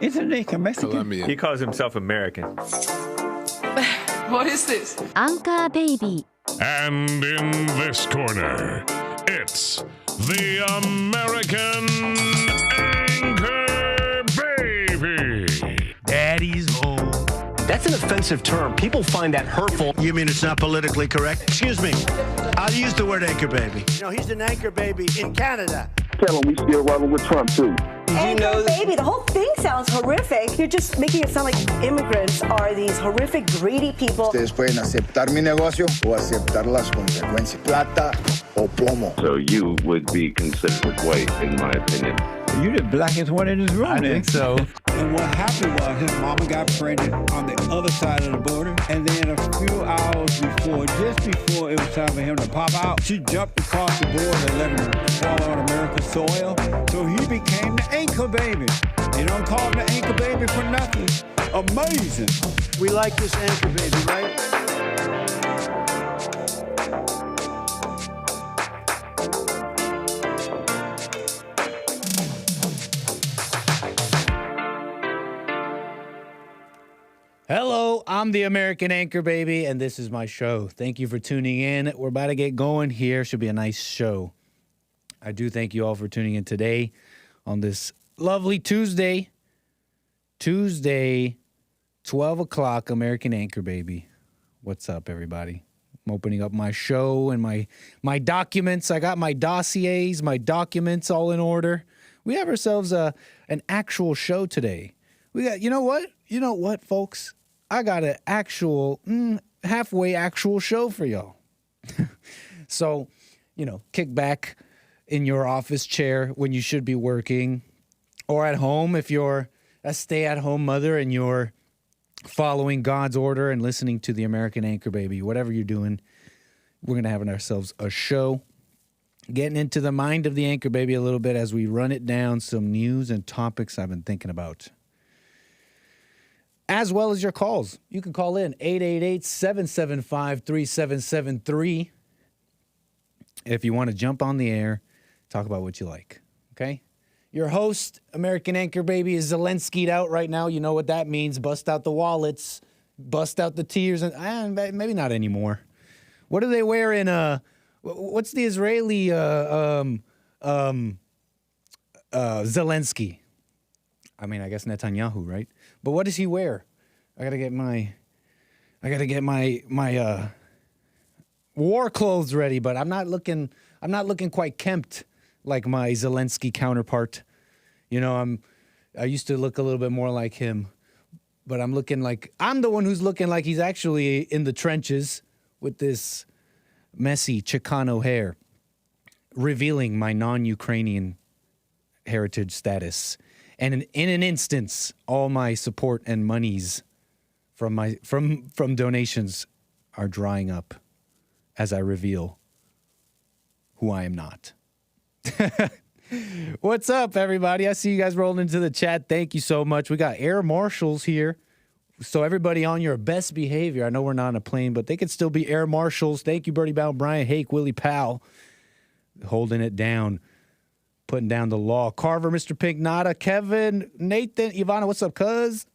Isn't he Mexican? Colombian. He calls himself American. What is this? Anchor Baby. And in this corner, it's the American Anchor Baby. Daddy's home. That's an offensive term. People find that hurtful. You mean it's not politically correct? Excuse me. I'll use the word anchor baby. You know, he's an anchor baby in Canada. Tell him we still rolling with Trump, too. Anchor baby, the whole thing sounds horrific. You're just making it sound like immigrants are these horrific, greedy people. Ustedes pueden aceptar mi negocio o aceptar las consecuencias. Plata o plomo. So you would be considered white, in my opinion. You the blackest one in this room. I think so. And what happened was his mama got pregnant on the other side of the border. And then a few hours before, just before it was time for him to pop out, she jumped across the border and let him fall on America's soil. So he became the anchor baby. You don't call him the anchor baby for nothing. Amazing. We like this anchor baby, right? Hello, I'm the American Anchor Baby, and this is my show. Thank you for tuning in. We're about to get going here. Should be a nice show. I do thank you all for tuning in today on this lovely Tuesday. 12 o'clock, American Anchor Baby. What's up, everybody? I'm opening up my show and my documents. I got my dossiers, my documents all in order. We have ourselves an actual show today. We got, you know what, folks? I got an actual, halfway actual show for y'all. So, kick back in your office chair when you should be working, or at home if you're a stay-at-home mother and you're following God's order and listening to the American Anchor Baby. Whatever you're doing, we're going to have ourselves a show. Getting into the mind of the Anchor Baby a little bit as we run it down, some news and topics I've been thinking about, as well as your calls. You can call in 888-775-3773 if you want to jump on the air, talk about what you like, okay? Your host, American Anchor Baby, is Zelensky'd out right now. You know what that means. Bust out the wallets, bust out the tears, and maybe not anymore. What do they wear in what's the Israeli Zelensky? I mean, I guess Netanyahu, right? But what does he wear? I gotta get my war clothes ready, but I'm not looking quite kempt like my Zelensky counterpart. I used to look a little bit more like him, but I'm the one who's looking like he's actually in the trenches with this messy Chicano hair, revealing my non-Ukrainian heritage status. And in an instance, all my support and monies from donations are drying up as I reveal who I am not. What's up, everybody? I see you guys rolling into the chat. Thank you so much. We got air marshals here. So everybody on your best behavior. I know we're not on a plane, but they could still be air marshals. Thank you, Birdie Bow, Brian Hake, Willie Powell, holding it down. Putting down the law. Carver, Mr. Pink, Nada, Kevin, Nathan, Ivana, what's up, cuz?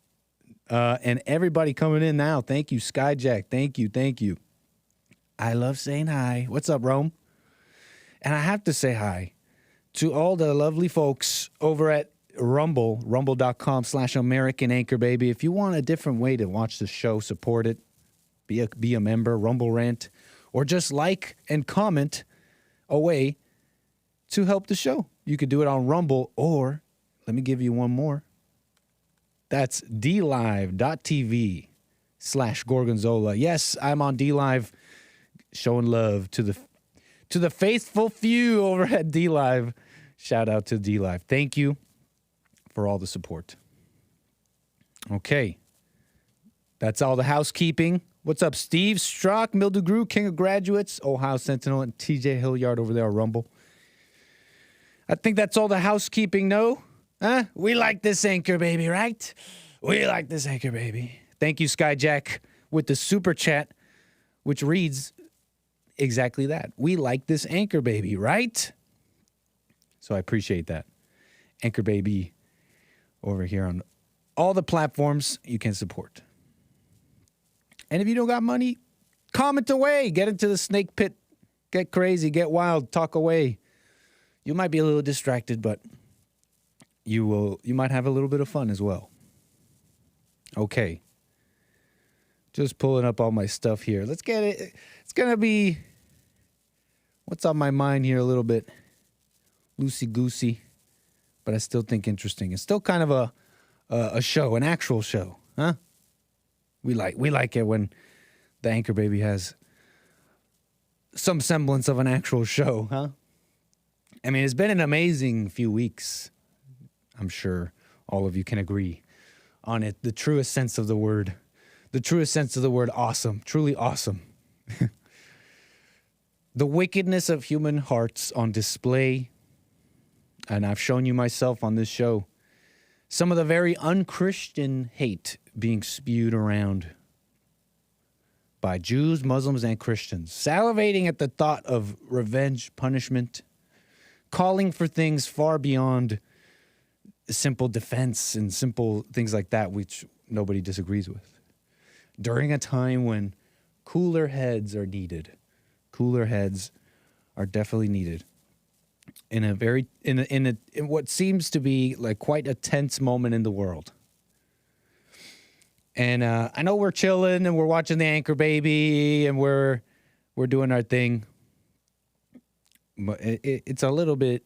And everybody coming in now. Thank you, Skyjack. Thank you. I love saying hi. What's up, Rome? And I have to say hi to all the lovely folks over at Rumble, rumble.com/American Anchor Baby. If you want a different way to watch the show, support it, be a member, Rumble Rant, or just like and comment away to help the show. You could do it on Rumble, or let me give you one more. That's dlive.tv/Gorgonzola. Yes, I'm on DLive, showing love to the faithful few over at DLive. Shout out to DLive. Thank you for all the support. Okay. That's all the housekeeping. What's up, Steve Strzok, Mildegrew, King of Graduates, Ohio Sentinel, and TJ Hilliard over there, Rumble. I think that's all the housekeeping, no? Huh? We like this anchor baby, right? We like this anchor baby. Thank you, Skyjack, with the super chat, which reads exactly that. We like this anchor baby, right? So I appreciate that. Anchor baby over here on all the platforms you can support. And if you don't got money, comment away. Get into the snake pit. Get crazy. Get wild. Talk away. You might be a little distracted, but you might have a little bit of fun as well. Okay. Just pulling up all my stuff here. Let's get it. It's going to be what's on my mind here a little bit loosey-goosey, but I still think interesting. It's still kind of a show, an actual show, huh? We like it when the anchor baby has some semblance of an actual show, huh? I mean, it's been an amazing few weeks. I'm sure all of you can agree on it. The truest sense of the word. The truest sense of the word awesome. Truly awesome. The wickedness of human hearts on display. And I've shown you myself on this show. Some of the very unchristian hate being spewed around by Jews, Muslims, and Christians, salivating at the thought of revenge, punishment, calling for things far beyond simple defense and simple things like that, which nobody disagrees with. During a time when cooler heads are needed. Cooler heads are definitely needed. In what seems to be like quite a tense moment in the world. And I know we're chilling and we're watching the anchor baby and we're doing our thing. But it's a little bit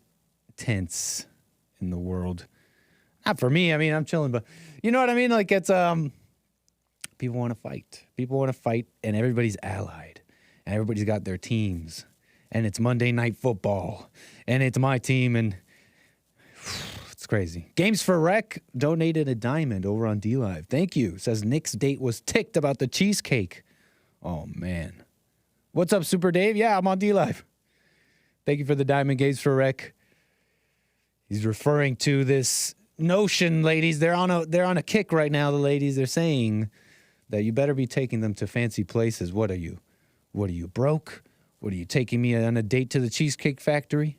tense in the world. Not for me. I mean, I'm chilling, but you know what I mean? Like it's people want to fight. People want to fight and everybody's allied. And everybody's got their teams. And it's Monday Night Football. And it's my team. And it's crazy. Games for Rec donated a diamond over on D-Live. Thank you. Says Nick's date was ticked about the cheesecake. Oh, man. What's up, Super Dave? Yeah, I'm on D-Live. Thank you for the diamond. Games for Rec. He's referring to this notion, ladies. They're on a kick right now, the ladies. They're saying that you better be taking them to fancy places. What are you? What are you, broke? What, are you taking me on a date to the Cheesecake Factory?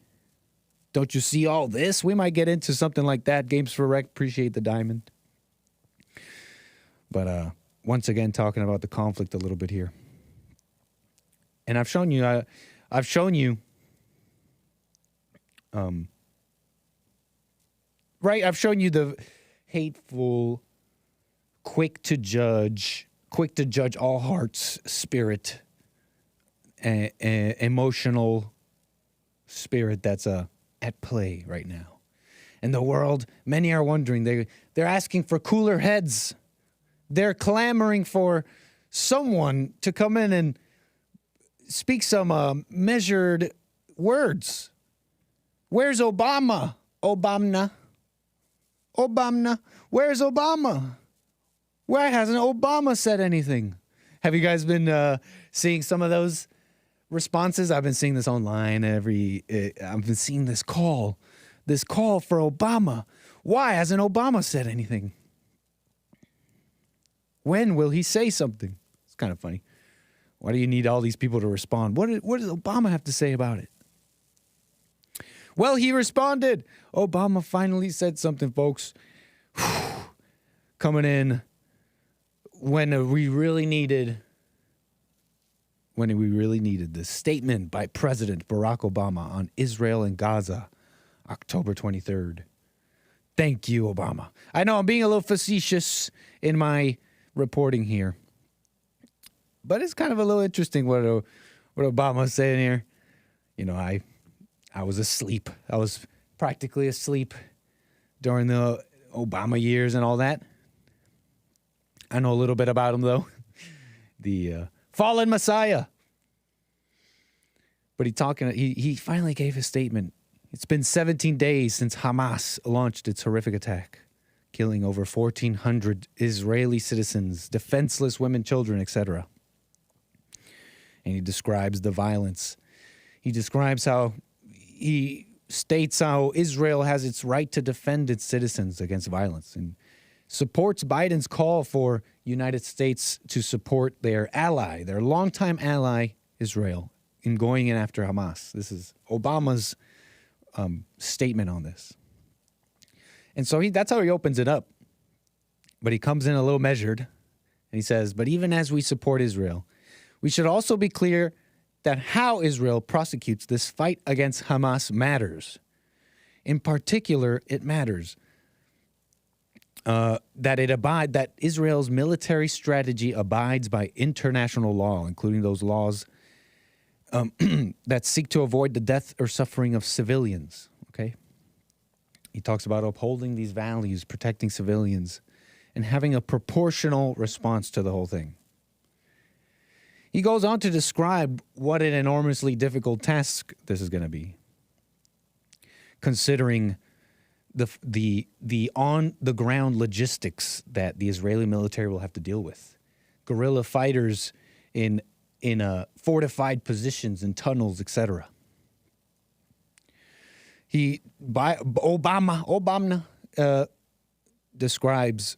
Don't you see all this? We might get into something like that. Games for Rec, appreciate the diamond. But once again, talking about the conflict a little bit here. And I've shown you the hateful, quick to judge all hearts spirit, emotional spirit that's at play right now. In the world, many are wondering, they're asking for cooler heads. They're clamoring for someone to come in and speak some measured words. Where's Obama? Obama? Where's Obama? Why hasn't Obama said anything? Have you guys been seeing some of those responses? I've been seeing this online. I've been seeing this call for Obama. Why hasn't Obama said anything? When will he say something? It's kind of funny. Why do you need all these people to respond? What does Obama have to say about it? Well, he responded. Obama finally said something, folks. Coming in when we really needed the statement by President Barack Obama on Israel and Gaza, October 23rd. Thank you, Obama. I know I'm being a little facetious in my reporting here, but it's kind of a little interesting what Obama's saying here. You know, I was asleep. I was practically asleep during the Obama years and all that. I know a little bit about him, though. The fallen Messiah. But he finally gave his statement. It's been 17 days since Hamas launched its horrific attack, killing over 1,400 Israeli citizens, defenseless women, children, etc. And he describes the violence. He describes how he states how Israel has its right to defend its citizens against violence and supports Biden's call for United States to support their ally, their longtime ally, Israel, in going in after Hamas. This is Obama's statement on this. And so that's how he opens it up. But he comes in a little measured, and he says, but even as we support Israel, we should also be clear that how Israel prosecutes this fight against Hamas matters. In particular, it matters that Israel's military strategy abides by international law, including those laws that seek to avoid the death or suffering of civilians. Okay? He talks about upholding these values, protecting civilians, and having a proportional response to the whole thing. He goes on to describe what an enormously difficult task this is going to be, considering the on-the-ground logistics that the Israeli military will have to deal with. Guerrilla fighters in fortified positions in tunnels, etc. Obama describes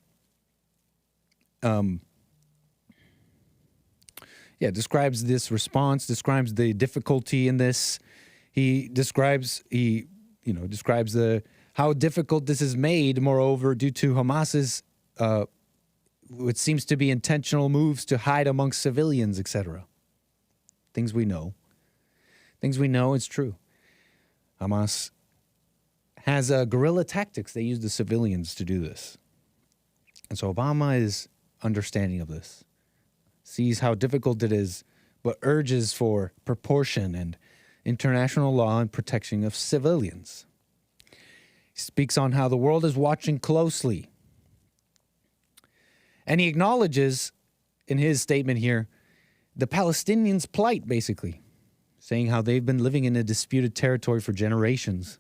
describes this response, describes the difficulty in this. He describes how difficult this is made, moreover, due to Hamas's what seems to be intentional moves to hide amongst civilians, etc. Things we know. Things we know it's true. Hamas has guerrilla tactics. They use the civilians to do this. And so Obama is understanding of this, sees how difficult it is, but urges for proportion and international law and protection of civilians. He speaks on how the world is watching closely. And he acknowledges in his statement here the Palestinians' plight, basically, saying how they've been living in a disputed territory for generations,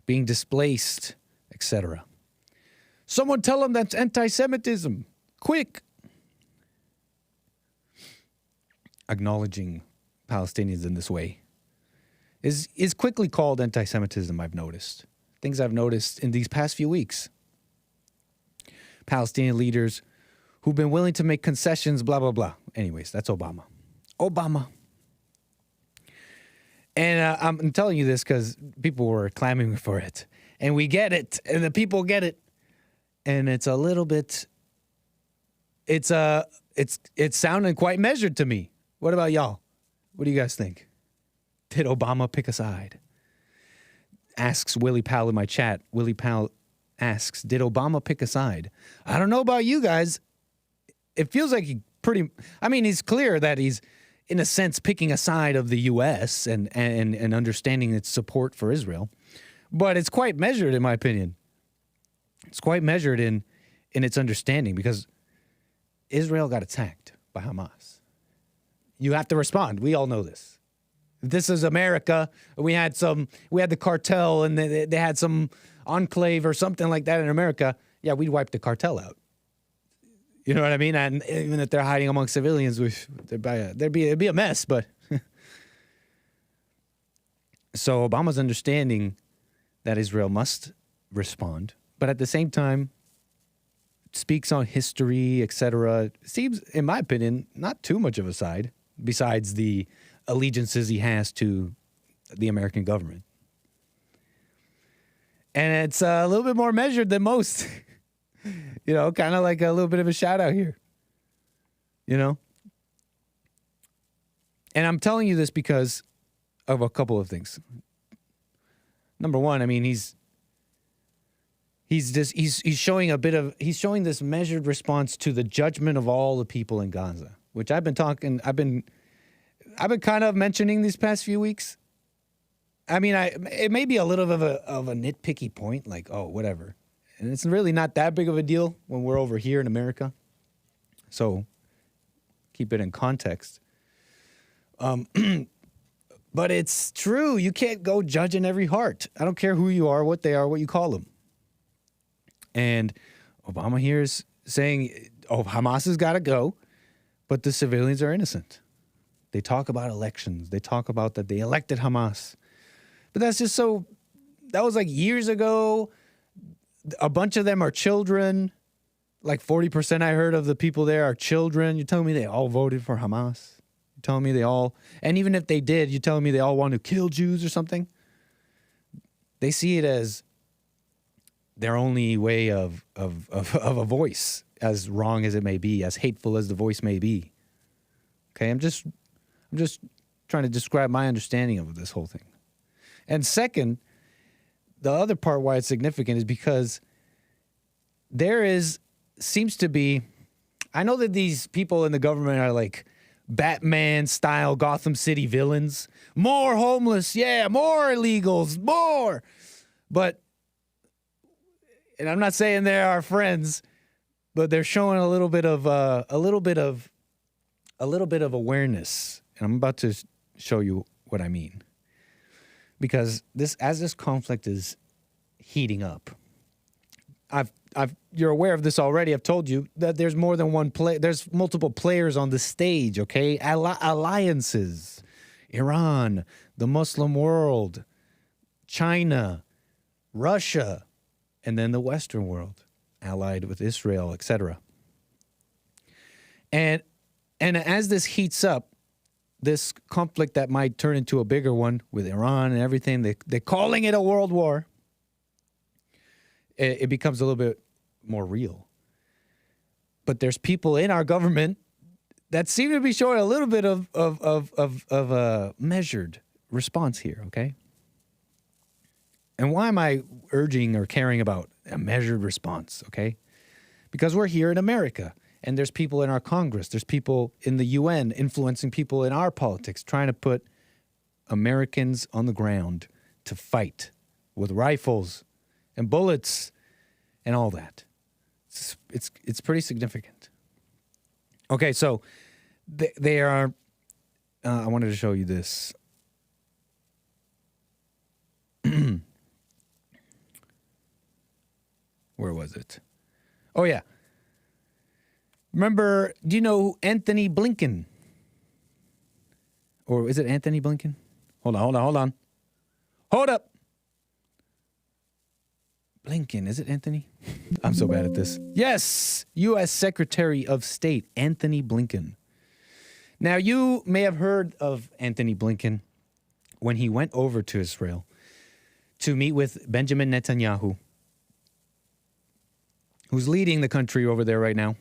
being displaced, etc. Someone tell them that's anti-Semitism. Quick. Acknowledging Palestinians in this way is quickly called anti-Semitism, I've noticed. Things I've noticed in these past few weeks. Palestinian leaders who've been willing to make concessions, blah, blah, blah. Anyways, that's Obama. And I'm telling you this because people were clamoring for it. And we get it. And the people get it. And it's a little bit, it's sounding quite measured to me. What about y'all? What do you guys think? Did Obama pick a side? Asks Willie Powell in my chat. Willie Powell asks, did Obama pick a side? I don't know about you guys. It feels like he's clear that he's, in a sense, picking a side of the U.S. and understanding its support for Israel. But it's quite measured, in my opinion. It's quite measured in its understanding because Israel got attacked by Hamas. You have to respond. We all know this. This is America. We had the cartel and they had some enclave or something like that in America. Yeah, we'd wipe the cartel out. You know what I mean? And even if they're hiding among civilians, it'd be a mess. But so Obama's understanding that Israel must respond, but at the same time speaks on history, etc. Seems, in my opinion, not too much of a side, besides the allegiances he has to the American government. And it's a little bit more measured than most. You know, kind of like a little bit of a shout out here. You know? And I'm telling you this because of a couple of things. Number one, I mean, he's showing he's this measured response to the judgment of all the people in Gaza, which I've been kind of mentioning these past few weeks. I mean, it may be a little bit of a nitpicky point, like, oh, whatever. And it's really not that big of a deal when we're over here in America. So keep it in context. But it's true. You can't go judging every heart. I don't care who you are, what they are, what you call them. And Obama here is saying, oh, Hamas has got to go, but the civilians are innocent. They talk about elections. They talk about that they elected Hamas. But that's just so, that was like years ago. A bunch of them are children. Like 40% I heard of the people there are children. You're telling me they all voted for Hamas? You're telling me they all, and even if they did, you're telling me they all want to kill Jews or something? They see it as their only way of a voice, as wrong as it may be, as hateful as the voice may be. Okay, I'm just trying to describe my understanding of this whole thing. And second, the other part why it's significant is because seems to be, I know that these people in the government are like Batman-style Gotham City villains. More homeless, yeah, more illegals, more. But, and I'm not saying they're our friends, but they're showing a little bit of awareness. And I'm about to show you what I mean. Because as this conflict is heating up, you're aware of this already. I've told you that there's more than one play. There's multiple players on the stage, okay? Alliances, Iran, the Muslim world, China, Russia, and then the Western world, allied with Israel, etc. And as this heats up, this conflict that might turn into a bigger one with Iran and everything, they're calling it a world war. It becomes a little bit more real. But there's people in our government that seem to be showing a little bit of a measured response here, okay? And why am I urging or caring about a measured response, okay? Because we're here in America, and there's people in our Congress, there's people in the UN influencing people in our politics, trying to put Americans on the ground to fight with rifles and bullets and all that. It's pretty significant. Okay, so they are, I wanted to show you this. Where was it? Oh, yeah. Remember, do you know Anthony Blinken? Or is it Anthony Blinken? Hold on. Hold up. Blinken, is it Anthony? I'm so bad at this. Yes, U.S. Secretary of State, Anthony Blinken. Now, you may have heard of Anthony Blinken when he went over to Israel to meet with Benjamin Netanyahu, who's leading the country over there right now.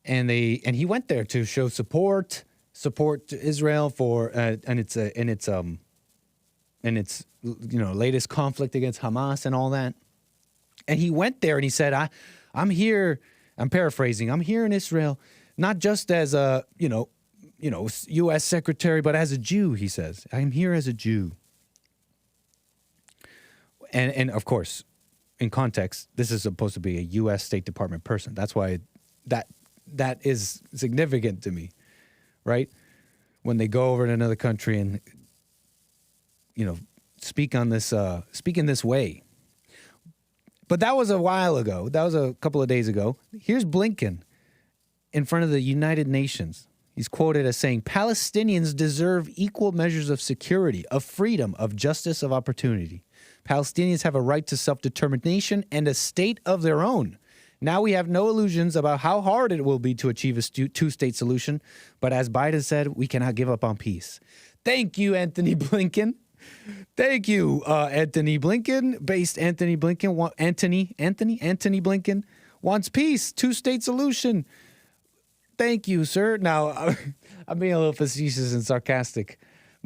And he went there to show support to Israel for and its latest conflict against Hamas and all that. And he went there and he said, I'm here. I'm paraphrasing. I'm here in Israel, not just as a U.S. secretary, but as a Jew. He says, I'm here as a Jew. And of course, in context, this is supposed to be a U.S. State Department person. That's why that is significant to me, right? When they go over to another country and, speak in this way. But that was a while ago. That was a couple of days ago. Here's Blinken in front of the United Nations. He's quoted as saying, Palestinians deserve equal measures of security, of freedom, of justice, of opportunity. Palestinians have a right to self-determination and a state of their own. Now we have no illusions about how hard it will be to achieve a two-state solution, but as Biden said, we cannot give up on peace. Thank you, Anthony Blinken. Thank you, Anthony Blinken. Based Anthony Blinken, Anthony Blinken wants peace, two-state solution. Thank you, sir. Now, I'm being a little facetious and sarcastic,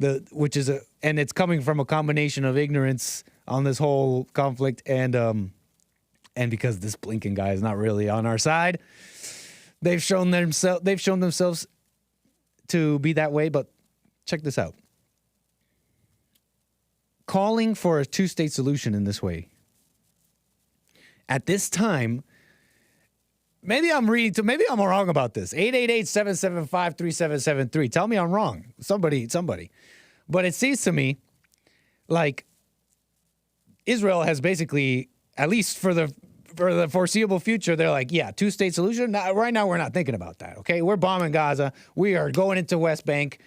and it's coming from a combination of ignorance on this whole conflict and because this Blinken guy is not really on our side. They've shown themselves to be that way, but check this out. Calling for a two-state solution in this way. At this time, maybe I'm wrong about this. 888-775-3773. Tell me I'm wrong. Somebody. But it seems to me like Israel has basically, at least for for the foreseeable future, they're like, yeah, two-state solution. Right now, we're not thinking about that, okay? We're bombing Gaza. We are going into West Bank.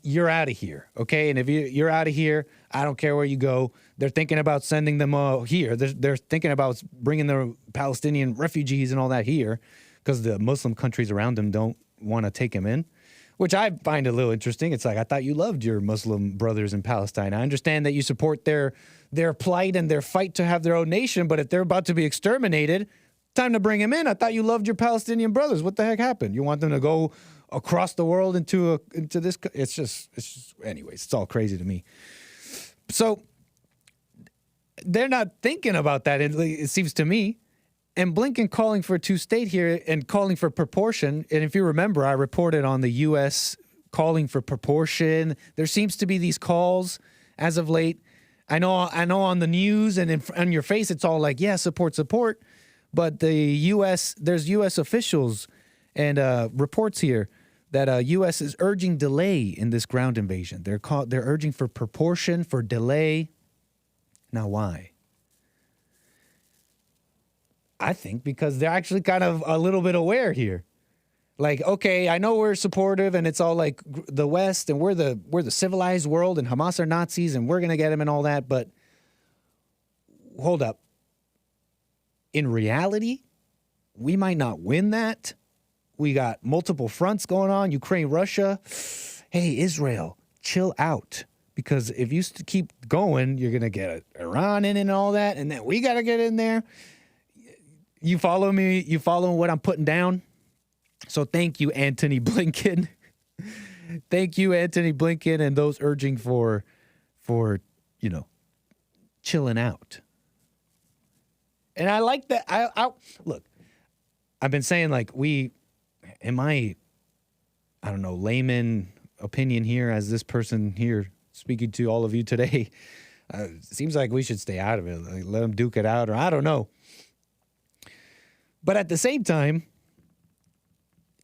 You're out of here, okay? And if you're out of here, I don't care where you go. They're thinking about sending them here. They're thinking about bringing the Palestinian refugees and all that here because the Muslim countries around them don't want to take them in, which I find a little interesting. It's like, I thought you loved your Muslim brothers in Palestine. I understand that you support their plight and their fight to have their own nation, but if they're about to be exterminated, time to bring them in. I thought you loved your Palestinian brothers. What the heck happened? You want them to go across the world into this? It's just, anyways, it's all crazy to me. So they're not thinking about that, it seems to me. And Blinken calling for a two-state here and calling for proportion. And if you remember, I reported on the U.S. calling for proportion. There seems to be these calls as of late. I know on the news and on your face, it's all like, yeah, support. But the U.S., there's U.S. officials and reports here that U.S. is urging delay in this ground invasion. They're urging for proportion, for delay. Now, why? I think because they're actually kind of a little bit aware here. Like, okay, I know we're supportive and it's all like the West and we're the civilized world and Hamas are Nazis and we're going to get them and all that. But hold up. In reality, we might not win that. We got multiple fronts going on, Ukraine, Russia. Hey, Israel, chill out. Because if you keep going, you're going to get Iran in and all that. And then we got to get in there. You follow me? You follow what I'm putting down? So thank you, Antony Blinken. Thank you, Antony Blinken, and those urging for chilling out. And I like that. I look, I've been saying like I don't know, layman opinion here as this person here speaking to all of you today. Seems like we should stay out of it. Like, let them duke it out, or I don't know. But at the same time,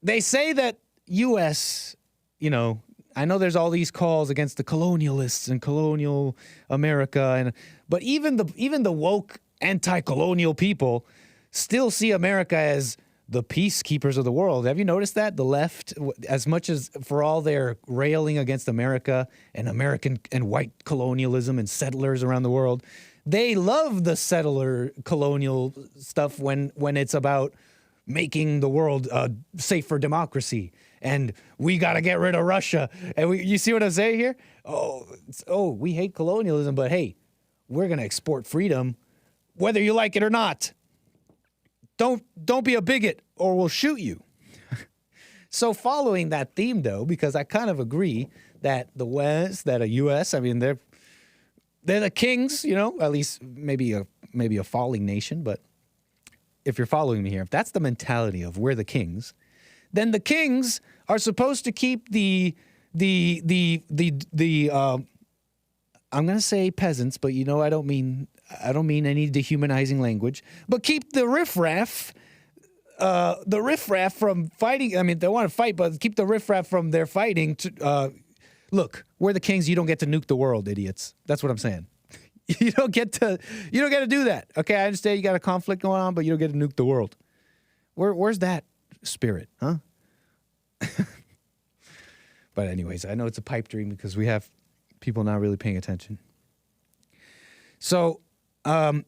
they say that U.S., I know there's all these calls against the colonialists and colonial America, but even the woke anti-colonial people still see America as the peacekeepers of the world. Have you noticed that? The left, as much as for all their railing against America and American and white colonialism and settlers around the world, they love the settler colonial stuff when it's about making the world safe for democracy. And we got to get rid of Russia. And you see what I'm saying here? We hate colonialism, but hey, we're going to export freedom, whether you like it or not. Don't be a bigot or we'll shoot you. So following that theme, though, because I kind of agree that the West, that a U.S., I mean, they're the kings, at least maybe a falling nation. But if you're following me here, if that's the mentality of we're the kings, then the kings are supposed to keep the I'm going to say peasants, but I don't mean any dehumanizing language, but keep the riffraff from fighting. I mean, they want to fight, but keep the riffraff from their fighting. Look, we're the kings. You don't get to nuke the world, idiots. That's what I'm saying. You don't get to do that. Okay, I understand you got a conflict going on, but you don't get to nuke the world. Where's that spirit, huh? But anyways, I know it's a pipe dream because we have people not really paying attention. So, Antony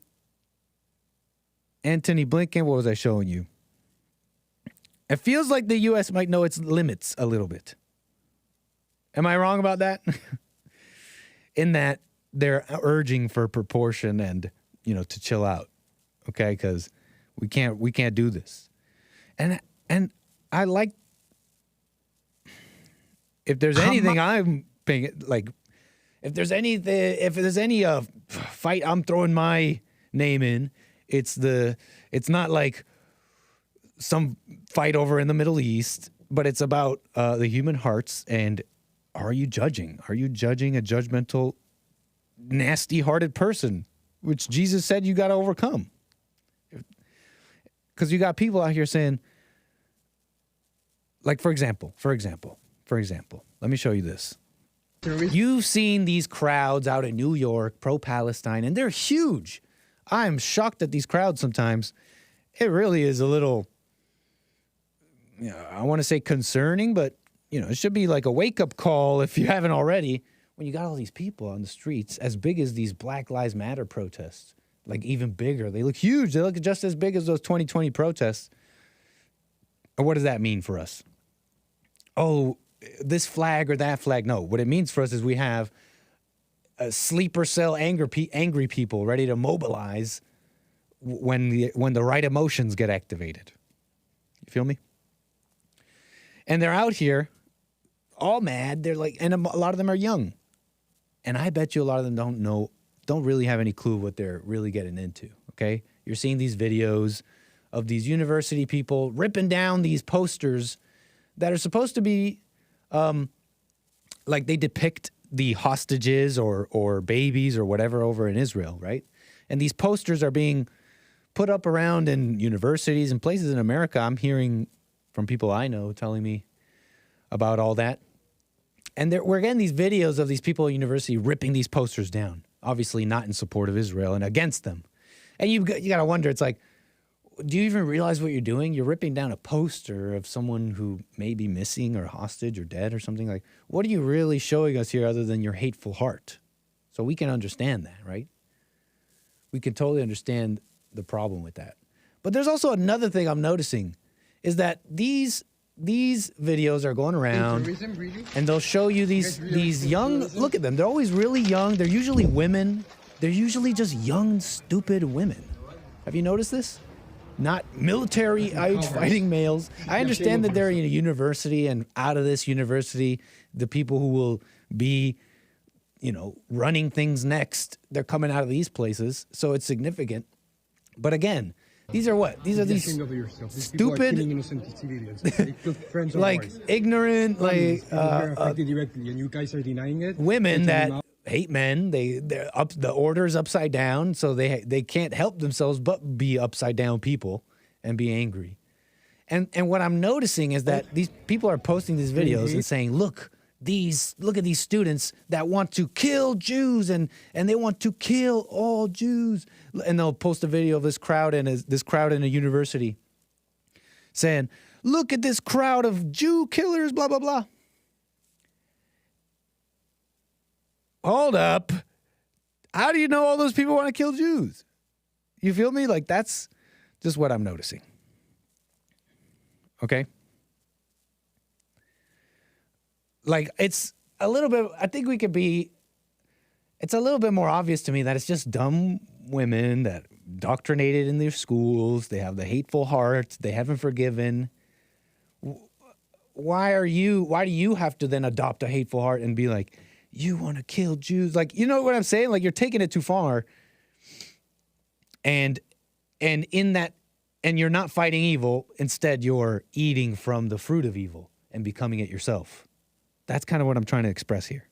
Blinken, what was I showing you? It feels like the U.S. might know its limits a little bit. Am I wrong about that? In that they're urging for proportion and, to chill out. Okay? Because we can't do this. And I like, if there's anything I'm paying, like, if there's any fight I'm throwing my name in, it's not like some fight over in the Middle East, but it's about the human hearts. And are you judging? Are you judging a judgmental, nasty-hearted person, which Jesus said you got to overcome? Because you got people out here saying, like, for example, let me show you this. You've seen these crowds out in New York, pro-Palestine, and they're huge. I'm shocked at these crowds sometimes. It really is a little, I want to say concerning, but, it should be like a wake-up call if you haven't already, when you got all these people on the streets as big as these Black Lives Matter protests, like even bigger. They look huge. They look just as big as those 2020 protests. And what does that mean for us? Oh, this flag or that flag. No, what it means for us is we have a sleeper cell angry people ready to mobilize when the right emotions get activated. You feel me? And they're out here all mad. They're like, and a lot of them are young. And I bet you a lot of them don't really have any clue what they're really getting into, okay? You're seeing these videos of these university people ripping down these posters that are supposed to be, like they depict the hostages or babies or whatever over in Israel, right? And these posters are being put up around in universities and places in America. I'm hearing from people I know telling me about all that. And we're getting these videos of these people at university ripping these posters down, obviously not in support of Israel and against them. And you got to wonder, it's like, do you even realize what you're doing? You're ripping down a poster of someone who may be missing or hostage or dead or something. Like, what are you really showing us here other than your hateful heart? So we can understand that, right? We can totally understand the problem with that. But there's also another thing I'm noticing is that these videos are going around and they'll show you these young, look at them. They're always really young. They're usually women. They're usually just young, stupid women. Have you noticed this? Not military age fighting males. I understand that they're in a university, and out of this university, the people who will be, running things next, they're coming out of these places. So it's significant. But again, these are what? These are these stupid, like ignorant, like women that hate men. They're up. The order's upside down, so they can't help themselves but be upside down people and be angry. And what I'm noticing is that these people are posting these videos and saying, look at these students that want to kill Jews and they want to kill all Jews. And they'll post a video of this crowd in a university saying, look at this crowd of Jew killers, blah, blah, blah. Hold up. How do you know all those people want to kill Jews? You feel me? Like, that's just what I'm noticing. Okay? Like, it's a little bit, I think it's a little bit more obvious to me that it's just dumb women that indoctrinated in their schools. They have the hateful heart. They haven't forgiven. Why do you have to then adopt a hateful heart and be like, you want to kill Jews? Like, you know what I'm saying? Like, you're taking it too far. And in that, and you're not fighting evil. Instead, you're eating from the fruit of evil and becoming it yourself. That's kind of what I'm trying to express here.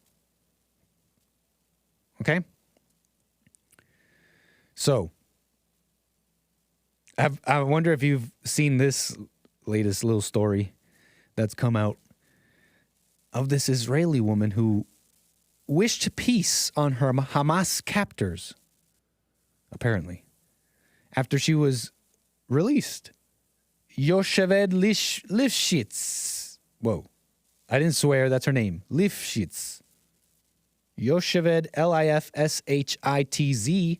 Okay? So, I wonder if you've seen this latest little story that's come out of this Israeli woman who wished peace on her Hamas captors, apparently, after she was released. 💐 Lifshitz. Whoa. I didn't swear. That's her name. Lifshitz. 💐 Lifshitz.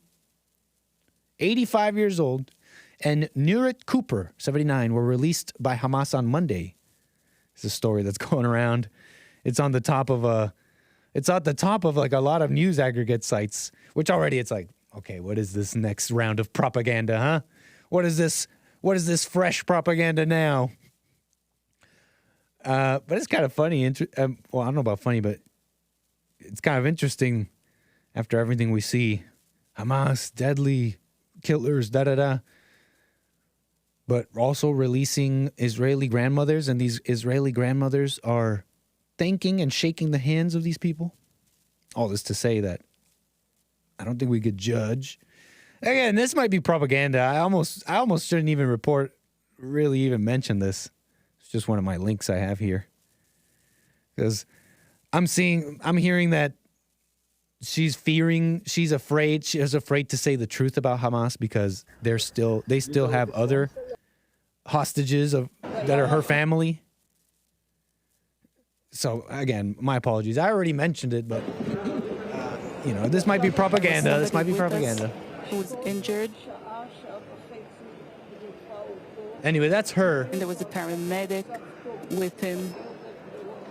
85 years old. And Nurit Cooper, 79, were released by Hamas on Monday. It's a story that's going around. It's on the top of like a lot of news aggregate sites, which already it's like, okay, what is this next round of propaganda, huh? What is this fresh propaganda now? But it's kind of funny. Well, I don't know about funny, but it's kind of interesting after everything we see. Hamas, deadly killers, da-da-da. But also releasing Israeli grandmothers, and these Israeli grandmothers are thanking and shaking the hands of these people. All this to say that I don't think we could judge. Again, this might be propaganda. I almost shouldn't even really even mention this. It's just one of my links I have here. Because I'm hearing that she's afraid. She is afraid to say the truth about Hamas because they still have other hostages that are her family. So again, my apologies. I already mentioned it, but this might be propaganda. This might be propaganda. Who's injured? Anyway, that's her. And there was a paramedic with him.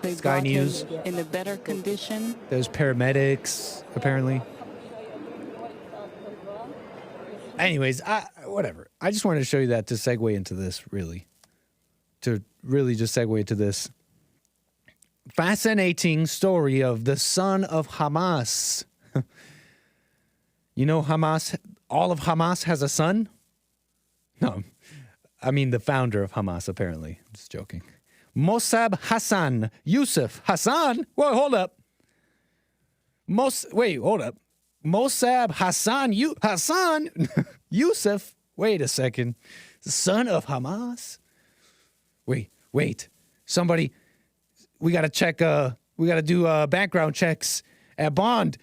They Sky got News. him in a better condition. There's paramedics, apparently. Anyways, whatever. I just wanted to show you that to segue into this, really. To really just segue into this fascinating story of the son of Hamas. You know Hamas, all of Hamas has a son? No. I mean the founder of Hamas, apparently. I'm just joking. Mossab Hassan Yusuf. Hassan? Whoa, hold up. Hold up. Mossab Hassan Yusuf. Wait a second. The son of Hamas? Wait. Somebody, we got to check, we got to do background checks at Bond.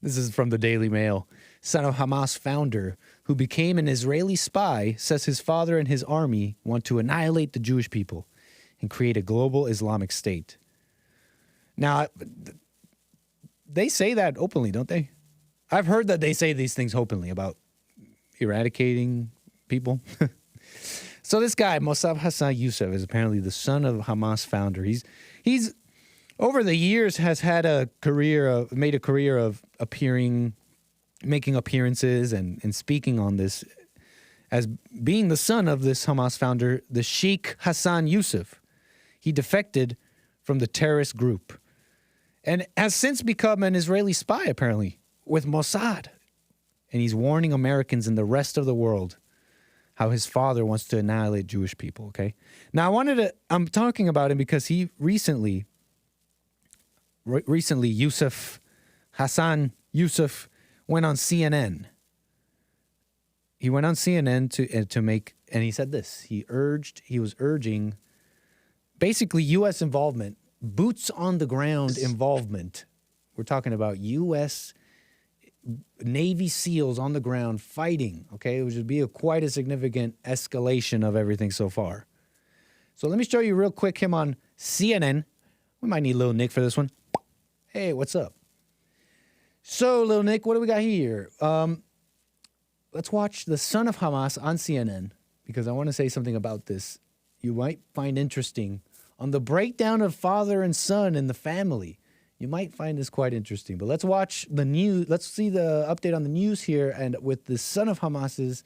This is from the Daily Mail. Son of Hamas founder who became an Israeli spy says his father and his army want to annihilate the Jewish people and create a global Islamic state. Now, they say that openly, don't they? I've heard that they say these things openly about eradicating people. So this guy, Mossab Hassan Yusuf, is apparently the son of Hamas founder. He's over the years has had made a career of making appearances and speaking on this as being the son of this Hamas founder, the Sheikh Hassan Yusuf. He defected from the terrorist group and has since become an Israeli spy, apparently, with Mossad. And he's warning Americans and the rest of the world how his father wants to annihilate Jewish people, okay? Now, I'm talking about him because he recently, Hassan Yusuf went on CNN. He went on CNN to make, and he said this. He was urging basically U.S. involvement, boots on the ground involvement. We're talking about U.S. Navy SEALs on the ground fighting, okay? It would be quite a significant escalation of everything so far. So let me show you real quick him on CNN. We might need Lil Nick for this one. Hey, what's up? So, Lil Nick, what do we got here? Let's watch the son of Hamas on CNN because I want to say something about this you might find interesting on the breakdown of father and son in the family. You might find this quite interesting. But let's watch the news. Let's see the update on the news here and with the son of Hamas's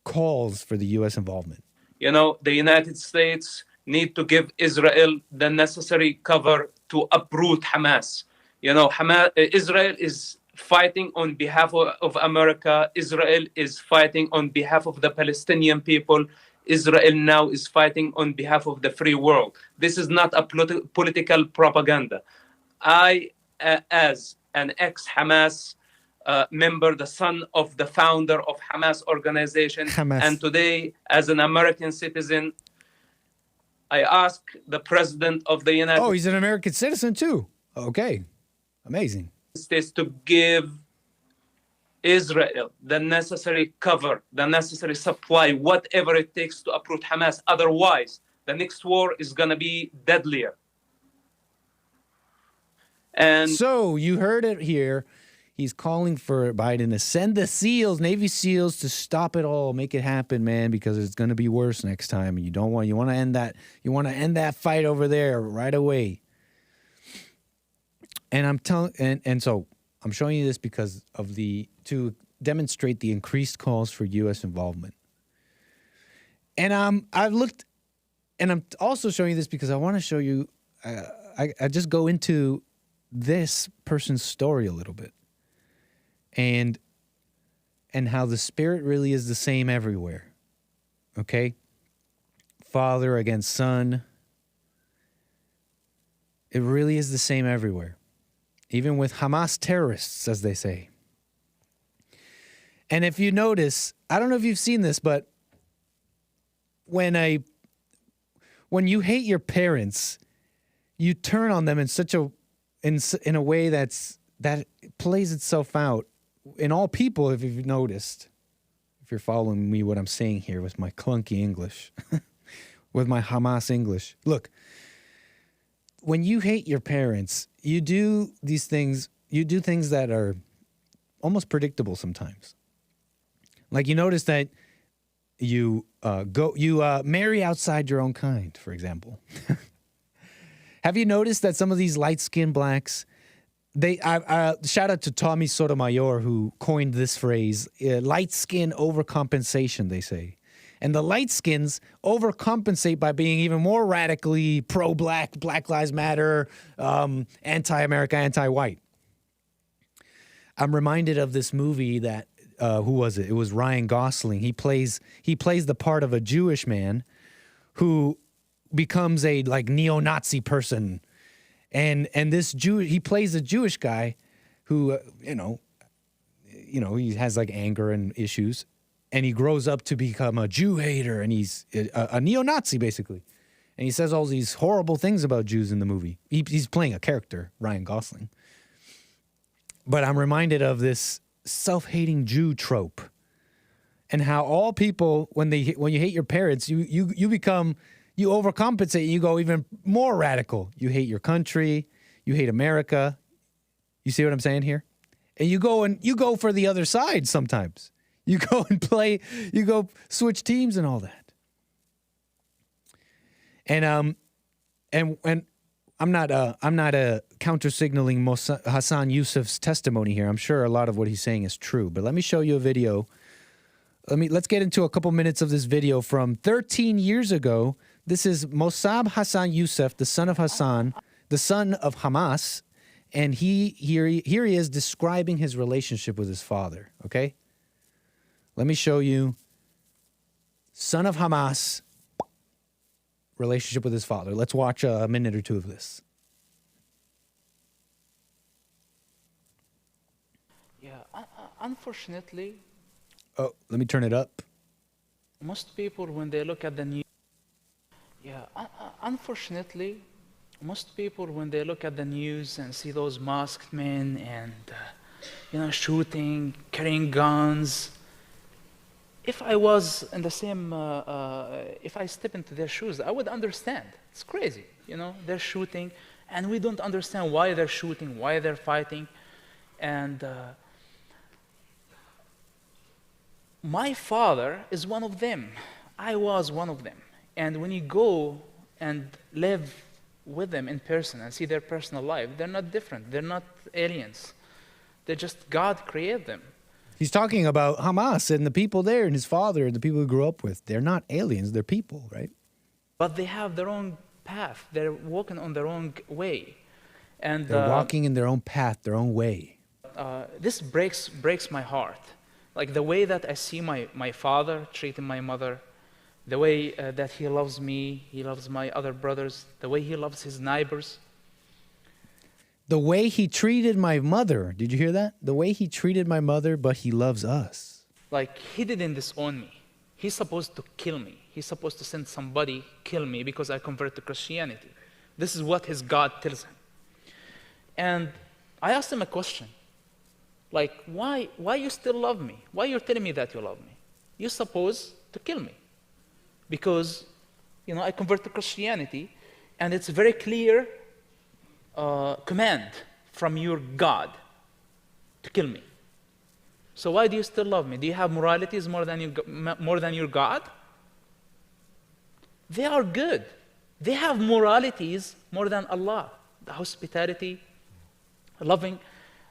calls for the U.S. involvement. You know, the United States need to give Israel the necessary cover to uproot Hamas. You know, Israel is fighting on behalf of America. Israel is fighting on behalf of the Palestinian people. Israel now is fighting on behalf of the free world. This is not a political propaganda. I, as an ex-Hamas member, the son of the founder of Hamas organization, and today as an American citizen, I ask the president of the United States. Oh, he's an American citizen too. Okay, amazing. States to give Israel the necessary cover, the necessary supply, whatever it takes to uproot Hamas. Otherwise, the next war is going to be deadlier. And so you heard it here. He's calling for Biden to send the SEALs, Navy SEALs, to stop it all, make it happen, man, because it's going to be worse next time. And you want to end that fight over there right away. And so I'm showing you this because of to demonstrate the increased calls for U.S. involvement. And I've looked, and I'm also showing you this because I want to show you. I just go into this person's story a little bit, and how the spirit really is the same everywhere. Okay, father against son. It really is the same everywhere. Even with Hamas terrorists, as they say. And if you notice, I don't know if you've seen this, but when you hate your parents, you turn on them in such a in a way that plays itself out in all people, if you've noticed. If you're following me, what I'm saying here with my clunky English, with my Hamas English. Look, when you hate your parents, you do these things, you do things that are almost predictable sometimes. Like you notice that you marry outside your own kind, for example. Have you noticed that some of these light-skinned blacks, shout out to Tommy Sotomayor who coined this phrase, light skin overcompensation, they say. And the light skins overcompensate by being even more radically pro-black, Black Lives Matter, anti-America, anti-white. I'm reminded of this movie that, who was it? It was Ryan Gosling. He plays the part of a Jewish man who becomes a like neo-Nazi person. And this he plays a Jewish guy who, he has like anger and issues, and he grows up to become a Jew hater, and he's a neo-Nazi basically. And he says all these horrible things about Jews in the movie. He's playing a character, Ryan Gosling. But I'm reminded of this self-hating Jew trope, and how all people, when you hate your parents, you overcompensate, you go even more radical. You hate your country, you hate America. You see what I'm saying here? And you go for the other side sometimes. You go and play, you go switch teams and all that. And I'm not counter-signaling Hassan Youssef's testimony here. I'm sure a lot of what he's saying is true. But let me show you a video. Let's get into a couple minutes of this video from 13 years ago. This is Mossab Hassan Youssef, the son of Hassan, the son of Hamas, and here he is describing his relationship with his father, okay? Let me show you son of Hamas, relationship with his father. Let's watch a minute or two of this. Yeah, unfortunately... Oh, let me turn it up. Most people, when they look at the news... Yeah, unfortunately, most people, when they look at the news and see those masked men and, shooting, carrying guns... If I was in the same, if I step into their shoes, I would understand. It's crazy, they're shooting, and we don't understand why they're shooting, why they're fighting. And my father is one of them. I was one of them. And when you go and live with them in person and see their personal life, they're not different. They're not aliens. They're just God created them. He's talking about Hamas and the people there and his father and the people he grew up with. They're not aliens, they're people, right? But they have their own path. They're walking on their own way. And they're walking in their own path, their own way. This breaks my heart. Like the way that I see my father treating my mother, the way that he loves me, he loves my other brothers, the way he loves his neighbors. The way he treated my mother. Did you hear that? The way he treated my mother, but he loves us. Like, he didn't disown me. He's supposed to kill me. He's supposed to send somebody kill me because I convert to Christianity. This is what his God tells him. And I asked him a question. Like, why you still love me? Why you're telling me that you love me? You're supposed to kill me. Because, I convert to Christianity, and it's very clear command from your God to kill me. So why do you still love me? Do you have moralities more than your God? They are good. They have moralities more than Allah. The hospitality, loving.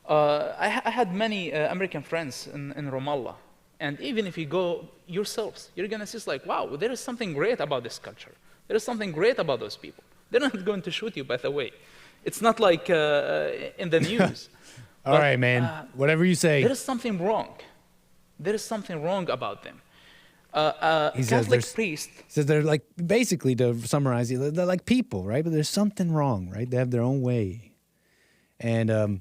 I had many American friends in Ramallah. And even if you go yourselves, you're going to see, like, wow, there is something great about this culture. There is something great about those people. They're not going to shoot you, by the way. It's not like in the news. All right, man. Whatever you say. There is something wrong. There is something wrong about them. Catholic priest. He says they're like, basically, to summarize it, they're like people, right? But there's something wrong, right? They have their own way. And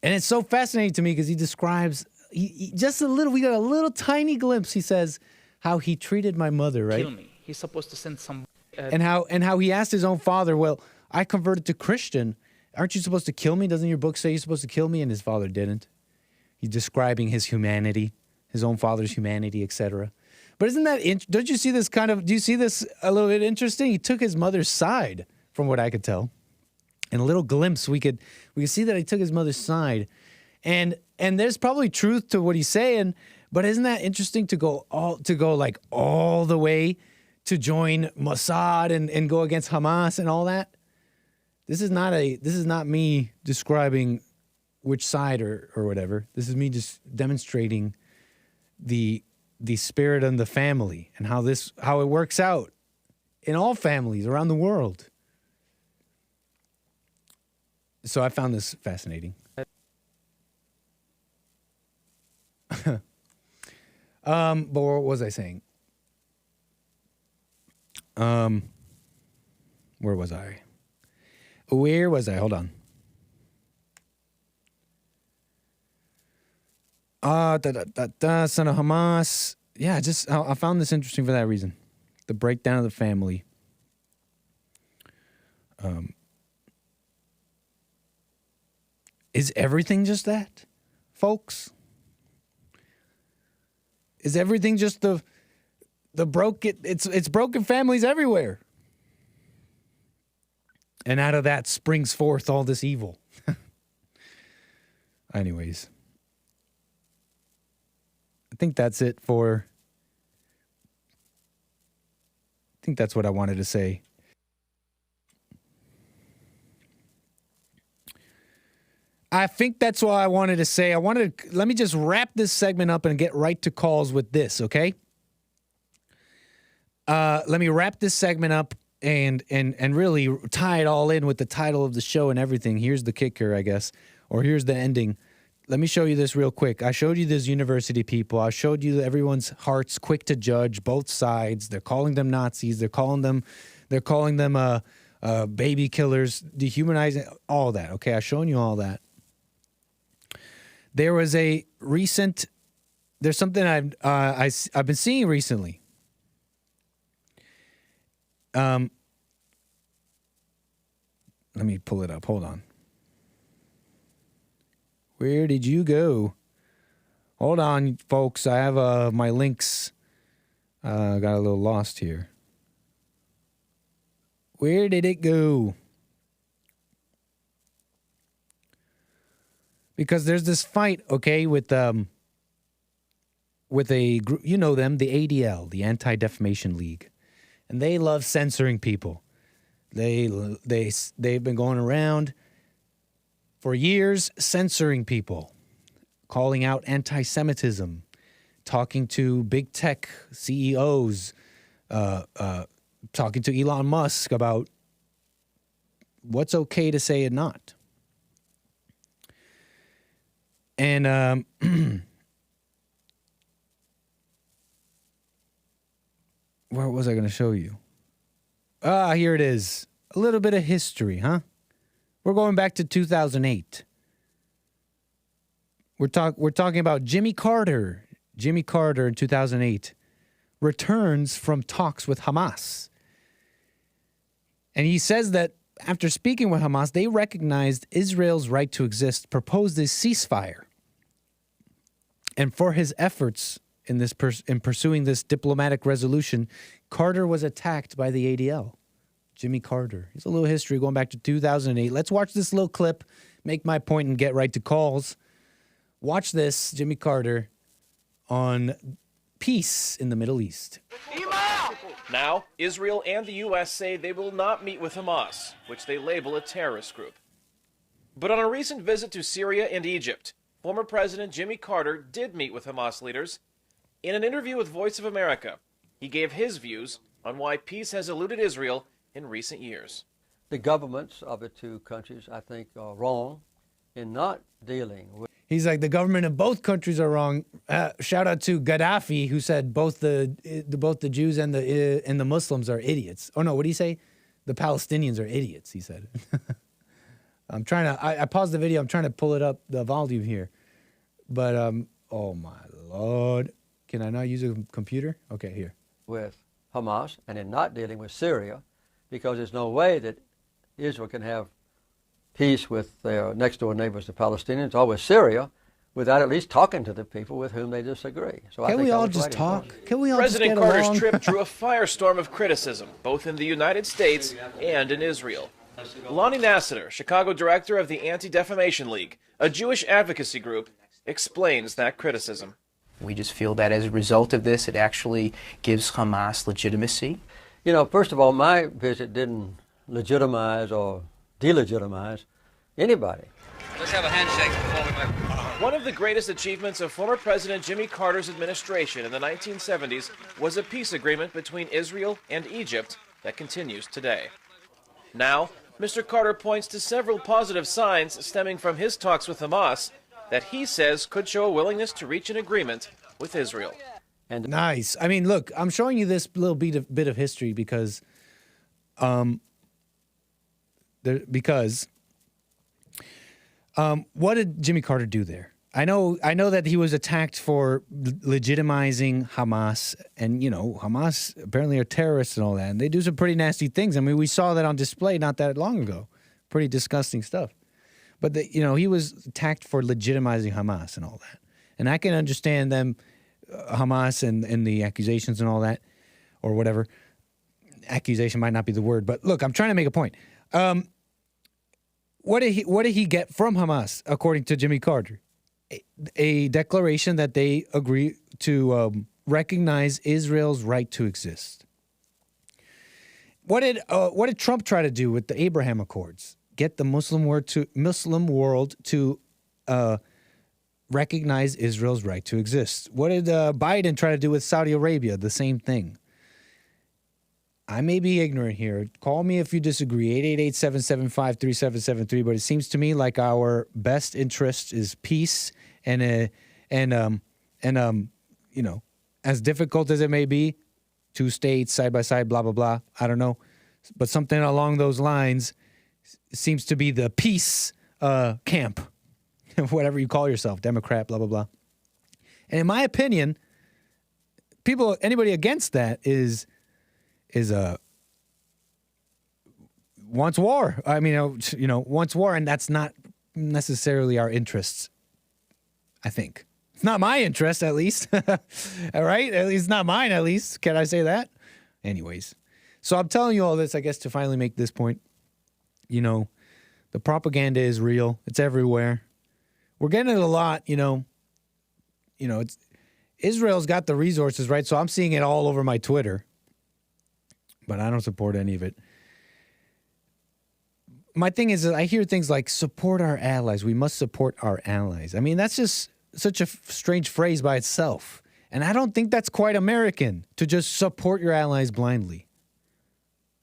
it's so fascinating to me because he describes, we got a little tiny glimpse. He says how he treated my mother, right? Kill me. He's supposed to send some. And how he asked his own father, well, I converted to Christian. Aren't you supposed to kill me? Doesn't your book say you're supposed to kill me? And his father didn't. He's describing his humanity, his own father's humanity, etc. But isn't that, don't you see this kind of, do you see this a little bit interesting? He took his mother's side, from what I could tell. In a little glimpse, we could see that he took his mother's side. And there's probably truth to what he's saying, but isn't that interesting to go all the way to join Mossad and go against Hamas and all that? This is not me describing which side or whatever. This is me just demonstrating the spirit and the family and how it works out in all families around the world. So I found this fascinating. But what was I saying? Where was I? Hold on. Son of Hamas. Yeah, I found this interesting for that reason. The breakdown of the family. Is everything just that, folks? Is everything just the broken? It's broken families everywhere, and out of that springs forth all this evil. Anyways, I think that's it for. I think that's what I wanted to say. I think that's what I wanted to say. Let me just wrap this segment up and get right to calls with this, okay? Let me wrap this segment up and really tie it all in with the title of the show and everything. Here's the kicker, I guess, or here's the ending. Let me show you this real quick. I showed you these university people. I showed you everyone's hearts quick to judge both sides. They're calling them Nazis. They're calling them baby killers, dehumanizing, all that. Okay, I've shown you all that. There was there's something I've been seeing recently. Let me pull it up. Hold on. Where did you go? Hold on, folks. I have my links. Got a little lost here. Where did it go? Because there's this fight, okay, with a group, you know them, the ADL, the Anti-Defamation League, and they love censoring people. They've been going around for years censoring people, calling out anti-Semitism, talking to big tech CEOs, talking to Elon Musk about what's okay to say and not. And where was I going to show you? Here it is. A little bit of history, huh? We're going back to 2008. We're talking about Jimmy Carter. Jimmy Carter in 2008 returns from talks with Hamas. And he says that after speaking with Hamas, they recognized Israel's right to exist, proposed a ceasefire. And for his efforts in pursuing this diplomatic resolution, Carter was attacked by the ADL. Jimmy Carter. Here's a little history going back to 2008. Let's watch this little clip, make my point, and get right to calls. Watch this, Jimmy Carter, on peace in the Middle East. Now, Israel and the U.S. say they will not meet with Hamas, which they label a terrorist group. But on a recent visit to Syria and Egypt, former President Jimmy Carter did meet with Hamas leaders. In an interview with Voice of America, he gave his views on why peace has eluded Israel in recent years. The governments of the two countries, I think, are wrong in not dealing with. He's like, the government of both countries are wrong. Shout out to Gaddafi, who said both the Jews and the Muslims are idiots. Oh no, what did he say? The Palestinians are idiots, he said. I'm trying to. I paused the video. I'm trying to pull it up, the volume here, but oh my Lord, can I not use a computer? Okay, here. With Hamas and in not dealing with Syria, because there's no way that Israel can have peace with their next-door neighbors, the Palestinians, or with Syria, without at least talking to the people with whom they disagree. So Can we all just talk? Can we all President just get Carter's along? trip drew a firestorm of criticism, both in the United States and in Israel. Lonnie Nassiter, Chicago director of the Anti-Defamation League, a Jewish advocacy group, explains that criticism. We just feel that as a result of this, it actually gives Hamas legitimacy. You know, first of all, my visit didn't legitimize or delegitimize anybody. Let's have a handshake before we move. One of the greatest achievements of former President Jimmy Carter's administration in the 1970s was a peace agreement between Israel and Egypt that continues today. Now, Mr. Carter points to several positive signs stemming from his talks with Hamas that he says could show a willingness to reach an agreement with Israel. And nice. I mean, look, I'm showing you this little bit of history because, what did Jimmy Carter do there? I know that he was attacked for legitimizing Hamas, and you know, Hamas apparently are terrorists and all that, and they do some pretty nasty things. I mean, we saw that on display not that long ago. Pretty disgusting stuff. But he was attacked for legitimizing Hamas and all that, and I can understand them, Hamas and the accusations and all that, or whatever. Accusation might not be the word, but look, I'm trying to make a point. What did he get from Hamas, according to Jimmy Carter? A declaration that they agree to recognize Israel's right to exist. What did Trump try to do with the Abraham Accords? Get the Muslim world to recognize Israel's right to exist. What did Biden try to do with Saudi Arabia? The same thing. I may be ignorant here. Call me if you disagree. 888-775-3773. But it seems to me like our best interest is peace and as difficult as it may be, 2 states side by side, blah blah blah. I don't know, but something along those lines seems to be the peace camp, whatever you call yourself, Democrat, blah blah blah. And in my opinion, anybody against that is wants war. I mean, wants war, and that's not necessarily our interests. I think it's not my interest, at least. All right, at least not mine. At least, can I say that? Anyways, so I'm telling you all this, I guess, to finally make this point. You know, the propaganda is real. It's everywhere. We're getting it a lot. It's Israel's got the resources, right? So I'm seeing it all over my Twitter. But I don't support any of it. My thing is, I hear things like support our allies. We must support our allies. I mean, that's just such a strange phrase by itself. And I don't think that's quite American to just support your allies blindly.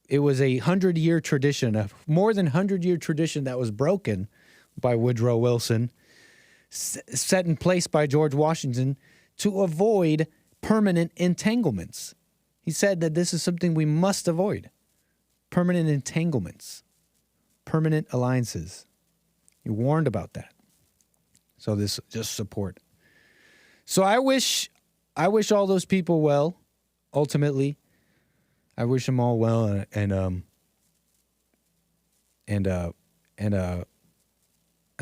It was a 100-year tradition, a more than 100-year tradition that was broken by Woodrow Wilson, set in place by George Washington to avoid permanent entanglements. He said that this is something we must avoid. Permanent entanglements. Permanent alliances. He warned about that. So this just support. So I wish all those people well, ultimately. I wish them all well and I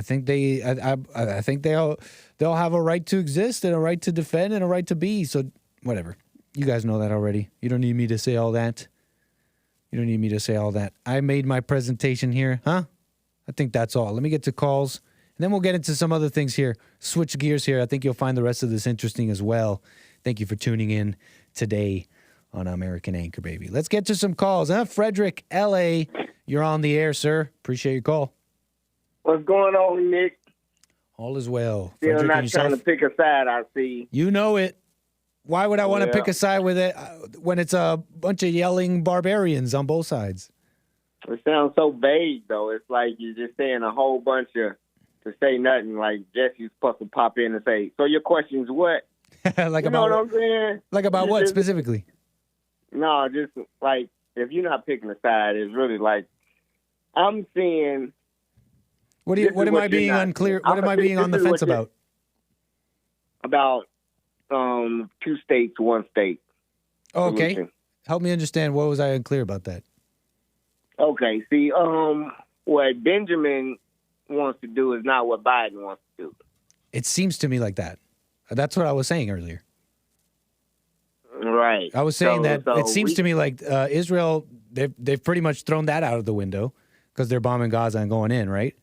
think they'll have a right to exist and a right to defend and a right to be. So whatever. You guys know that already. You don't need me to say all that. I made my presentation here, huh? I think that's all. Let me get to calls, and then we'll get into some other things here. Switch gears here. I think you'll find the rest of this interesting as well. Thank you for tuning in today on American Anchor Baby. Let's get to some calls. Frederick, LA, you're on the air, sir. Appreciate your call. What's going on, Nick? All is well. Still Frederick, not trying to pick a side, I see. You know it. Why would I want to pick a side with it when it's a bunch of yelling barbarians on both sides? It sounds so vague, though. It's like you're just saying a whole bunch to say nothing. Like Jesse's supposed to pop in and say, so your question's what? Like you know what I'm saying? Like about what specifically? No, just like if you're not picking a side, it's really like I'm seeing. What am I being unclear? What am I being on the fence about? About 2 states, 1 state. Okay. Help me understand. What was I unclear about that? Okay. See, what Benjamin wants to do is not what Biden wants to do. It seems to me like that. That's what I was saying earlier. Right. I was saying that it seems to me like Israel, they've pretty much thrown that out of the window because they're bombing Gaza and going in, right?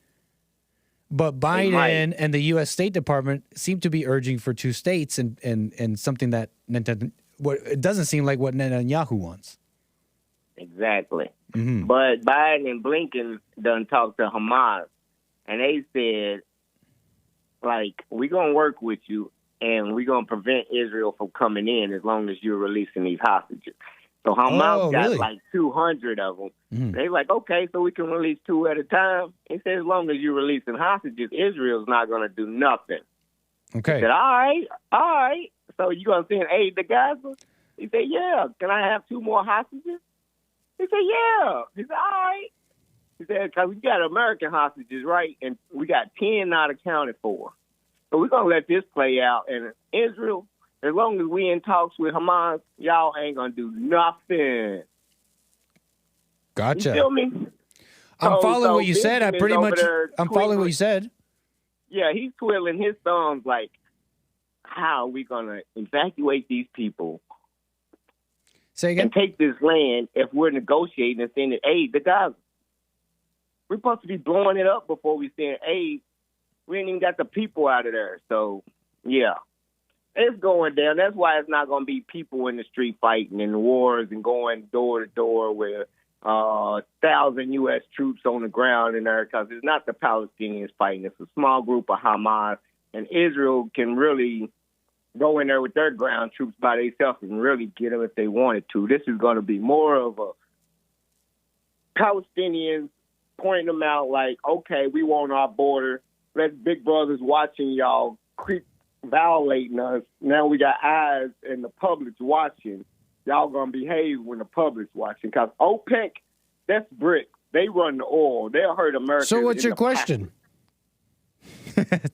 But Biden and the U.S. State Department seem to be urging for two states and something that it doesn't seem like what Netanyahu wants. Exactly. Mm-hmm. But Biden and Blinken done talked to Hamas, and they said, like, we're going to work with you, and we're going to prevent Israel from coming in as long as you're releasing these hostages. So Hamas got like 200 of them. Mm-hmm. They like, okay, so we can release 2 at a time. He said, as long as you're releasing hostages, Israel's not going to do nothing. Okay. He said, all right. So you going to send aid to Gaza? He said, yeah. Can I have 2 more hostages? He said, yeah. He said, all right. He said, because we got American hostages, right? And we got 10 not accounted for. So we're going to let this play out. And Israel, as long as we in talks with Hamas, y'all ain't going to do nothing. Gotcha. You feel me? I'm following what you said. I'm following what you said. Yeah, he's twiddling his thumbs like, how are we going to evacuate these people? Say again? And take this land if we're negotiating and sending aid to Gaza. We're supposed to be blowing it up before we send aid. We ain't even got the people out of there. So, yeah. It's going down. That's why it's not going to be people in the street fighting and wars and going door to door with 1,000 U.S. troops on the ground in there, because it's not the Palestinians fighting. It's a small group of Hamas, and Israel can really go in there with their ground troops by themselves and really get them if they wanted to. This is going to be more of a Palestinians pointing them out like, okay, we want our border. Let's big brothers watching y'all creep violating us. Now we got eyes and the public's watching. Y'all going to behave when the public's watching. Because OPEC, that's BRICS. They run the oil. They'll hurt America. So what's your question?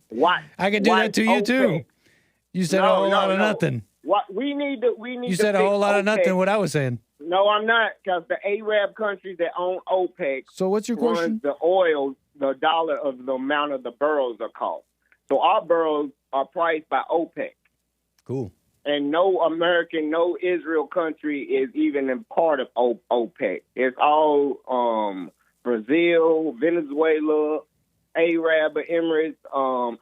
What? I can do that to you too. You said a whole lot of nothing. What we need to You said a whole lot of nothing. What I was saying. No, I'm not, because the Arab countries that own OPEC. So what's your question? The oil, the dollar of the amount of the barrels are cost. So our barrels are priced by OPEC. Cool. And no American, no Israel country is even in part of OPEC. It's all Brazil, Venezuela, Arab Emirates,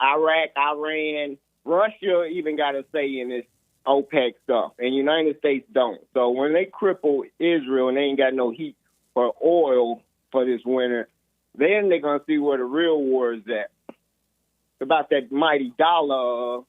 Iraq, Iran. Russia even got a say in this OPEC stuff, and United States don't. So when they cripple Israel and they ain't got no heat for oil for this winter, then they're going to see where the real war is at. It's about that mighty dollar.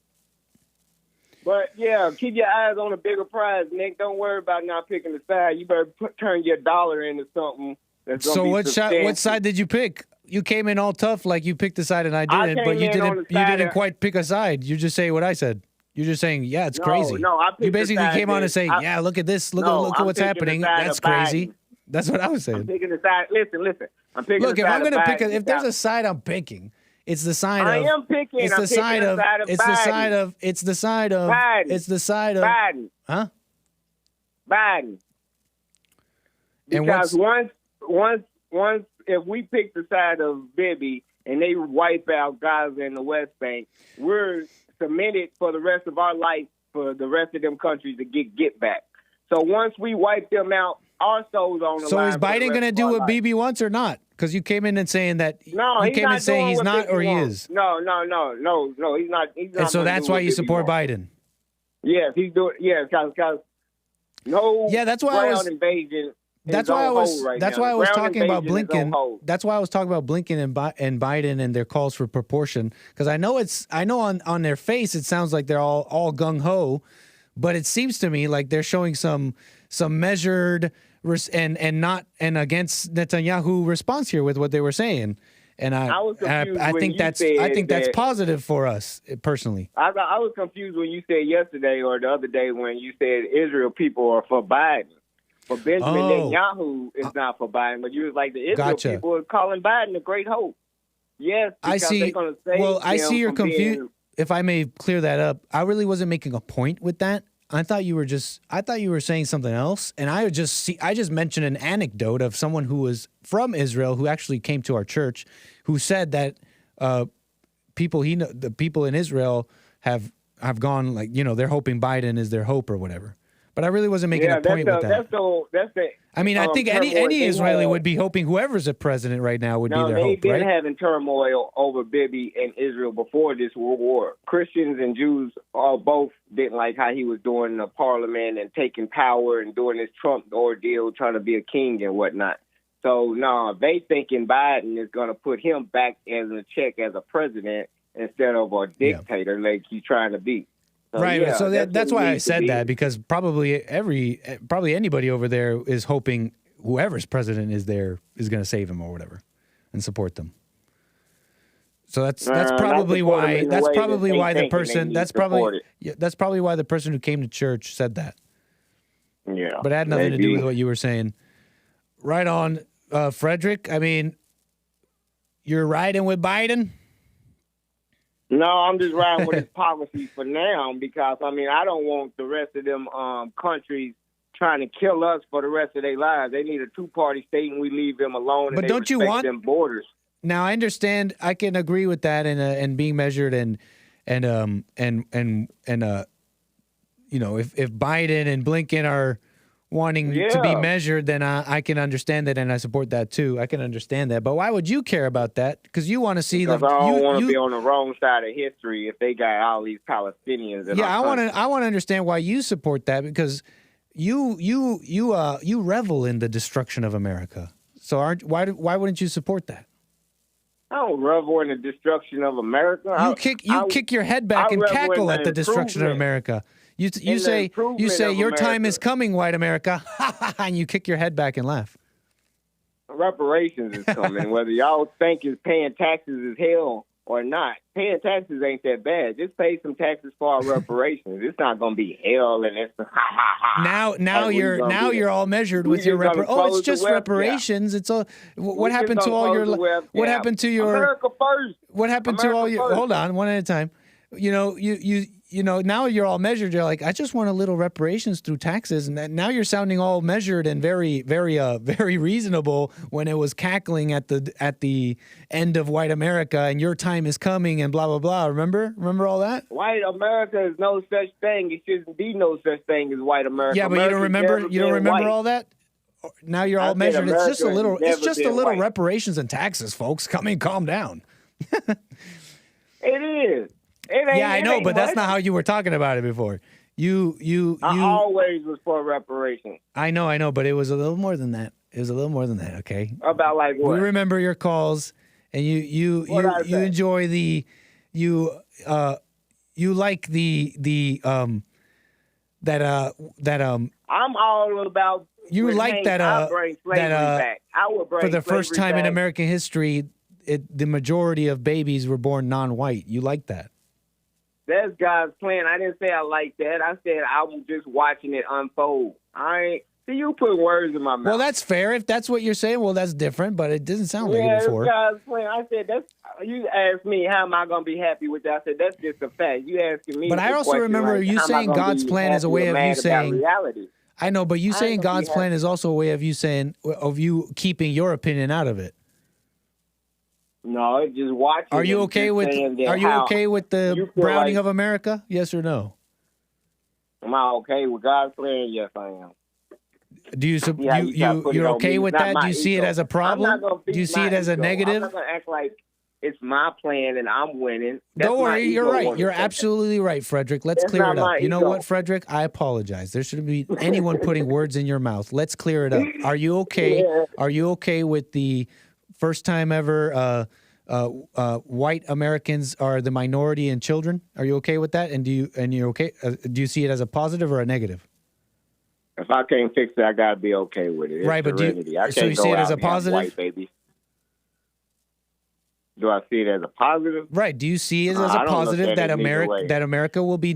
But, yeah, keep your eyes on the bigger prize, Nick. Don't worry about not picking the side. You better turn your dollar into something that's going to be substantial. What side did you pick? You came in all tough like you picked a side and I didn't, but you didn't quite pick a side. You just say what I said. You're just saying, yeah, it's crazy. No, I you basically came on and say, yeah, look at this. Look at what's happening. That's crazy. That's what I was saying. I'm picking the side. Listen. I'm picking look, the side. Look, if I'm going to pick if there's a side I'm picking, it's the side of. I am picking. It's the side of. It's the side of. It's the side of. Biden. It's the side of. Biden. Huh? Biden. Because once if we pick the side of Bibi and they wipe out Gaza and the West Bank, we're submitted for the rest of our life for the rest of them countries to get back. So once we wipe them out, our soul's on the line. So is Biden going to do what Bibi wants or not? Because you came in and saying that. No, you came in saying he's not or he is. No, he's not. And so that's why you support Biden. Yes, he's doing. Yes, because no. Yeah, that's why ground invasion. That's why I was talking about Blinken. That's why I was talking about Blinken and Biden and their calls for proportion. Because I know on their face it sounds like they're all gung ho, but it seems to me like they're showing some measured and against Netanyahu response here with what they were saying. And I think that's positive for us personally. I was confused when you said yesterday or the other day when you said Israel people are for Biden. But Benjamin Netanyahu is not for Biden. But you was like, the Israel people are calling Biden the great hope. Yes, because they're going to say. Well, I see you're confused. If I may clear that up, I really wasn't making a point with that. I thought you were saying something else, and I just mentioned an anecdote of someone who was from Israel who actually came to our church, who said that the people in Israel have gone, like, you know, they're hoping Biden is their hope or whatever. But I really wasn't making a point with that. That's the. I mean, I think any Israeli would be hoping whoever's a president right now would be their hope, right? They've been having turmoil over Bibi and Israel before this World War. Christians and Jews both didn't like how he was doing the parliament and taking power and doing this Trump ordeal, trying to be a king and whatnot. So, no, they thinking Biden is going to put him back as a check as a president instead of a dictator like he's trying to be. So, right. yeah, so that's why I said that, because probably anybody over there is hoping whoever's president is there is going to save him or whatever and support them. So that's probably why the person who came to church said that. Yeah. But it had nothing to do with what you were saying. Right on, Frederick. I mean, you're riding with Biden? No, I'm just riding with his policy for now because, I mean, I don't want the rest of them countries trying to kill us for the rest of their lives. They need a two-party state and we leave them alone. But and don't you want them borders? Now, I understand. I can agree with that and being measured and you know, if Biden and Blinken are wanting to be measured, then I can understand that, and I support that too. I can understand that. But why would you care about that? Because you want to see I don't want to be on the wrong side of history if they got all these Palestinians. I want to understand why you support that, because you revel in the destruction of America. So why wouldn't you support that? I don't revel in the destruction of America. You kick your head back and cackle at the destruction of America. You say your time is coming, white America, and you kick your head back and laugh. Reparations is coming, whether y'all think it's paying taxes is hell or not. Paying taxes ain't that bad. Just pay some taxes for our reparations. It's not going to be hell, and it's Now you're all measured with your reparations. It's just reparations. It's all. What happened to all your? What happened to your? America first. What happened to all your? Hold on, one at a time. You know, now you're all measured. You're like, I just want a little reparations through taxes, and now you're sounding all measured and very, very, very reasonable when it was cackling at the end of white America and your time is coming and blah blah blah. Remember all that? White America is no such thing. It shouldn't be no such thing as white America. Yeah, but you don't remember all that. Now you're all measured. It's just a little. It's just a little reparations and taxes, folks. Calm down. It is. I know, but that's not how you were talking about it before. I always was for reparations. I know, but it was a little more than that. Okay. About like what? We remember your calls, and you enjoy you like I'm all about. You like that. Back. I would bring for the first time in back. American history, the majority of babies were born non-white. You like that? That's God's plan. I didn't say I like that. I said I was just watching it unfold. See, you put words in my mouth. Well, that's fair. If that's what you're saying, well, that's different, but it doesn't sound like it before. Yeah, God's plan. I said, you asked me, how am I going to be happy with that? I said, that's just a fact. You asking me. But I also remember you saying God's plan is a way of you saying. Reality. I know, but you saying God's plan is also a way of you saying, of you keeping your opinion out of it. No, it's just watching. Are you okay with the browning of America? Yes or no? Am I okay with God's plan? Yes, I am. Do you're okay with that? Do you see it as a problem? Do you see it as a negative? I'm not going to act like it's my plan and I'm winning. Don't worry, you're right. You're absolutely right, Frederick. Let's clear it up. You know what, Frederick? I apologize. There shouldn't be anyone putting words in your mouth. Let's clear it up. Are you okay? Yeah. Are you okay with the first time ever white Americans are the minority in children? Are you okay with that? And you're okay? Do you see it as a positive or a negative? If I can't fix it, I gotta be okay with it. It's right, but so you see it as a positive? White baby. Do I see it as a positive? Right. Do you see it as a positive that America will be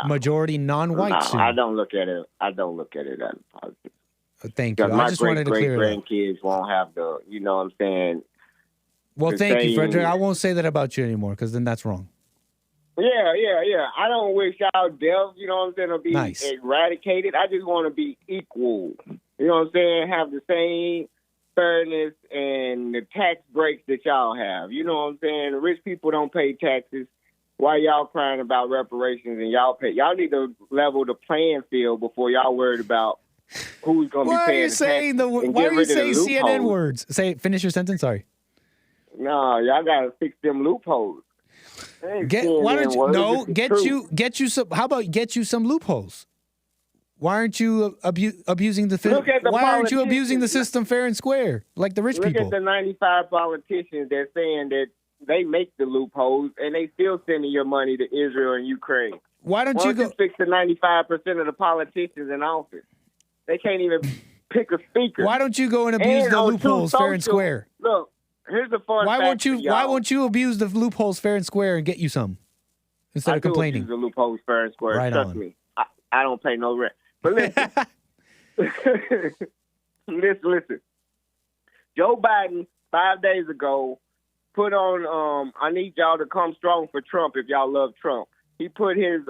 majority non-white soon? I don't look at it. I don't look at it as a positive. Thank you. I just wanted to clear it up. My great-grandkids won't have the. You know what I'm saying? Well, thank you, Frederick. I won't say that about you anymore because then that's wrong. Yeah. I don't wish y'all death, you know what I'm saying, to be Nice. eradicated. I just want to be equal. You know what I'm saying? Have the same fairness and the tax breaks that y'all have. You know what I'm saying? The rich people don't pay taxes. Why y'all crying about reparations and y'all pay? Y'all need to level the playing field before y'all worried about who's going to be paying the taxes. Why are you saying CNN words? Finish your sentence. Sorry. No, y'all got to fix them loopholes. Why don't you get you some? How about get you some loopholes? Why aren't you abusing the? Why aren't you abusing the system fair and square like the rich people? Look at the 95 politicians that's saying that they make the loopholes and they still sending your money to Israel and Ukraine. Why don't you go fix the 95% of the politicians in office? They can't even pick a speaker. Why don't you go and abuse the loopholes fair and square? Look, here's the fun Why fact won't you abuse the loopholes fair and square and get you some instead of complaining? I do abuse the loopholes fair and square. Right Trust on. me. I don't pay no rent. But listen, listen. Joe Biden 5 days ago put on. I need y'all to come strong for Trump if y'all love Trump. He put his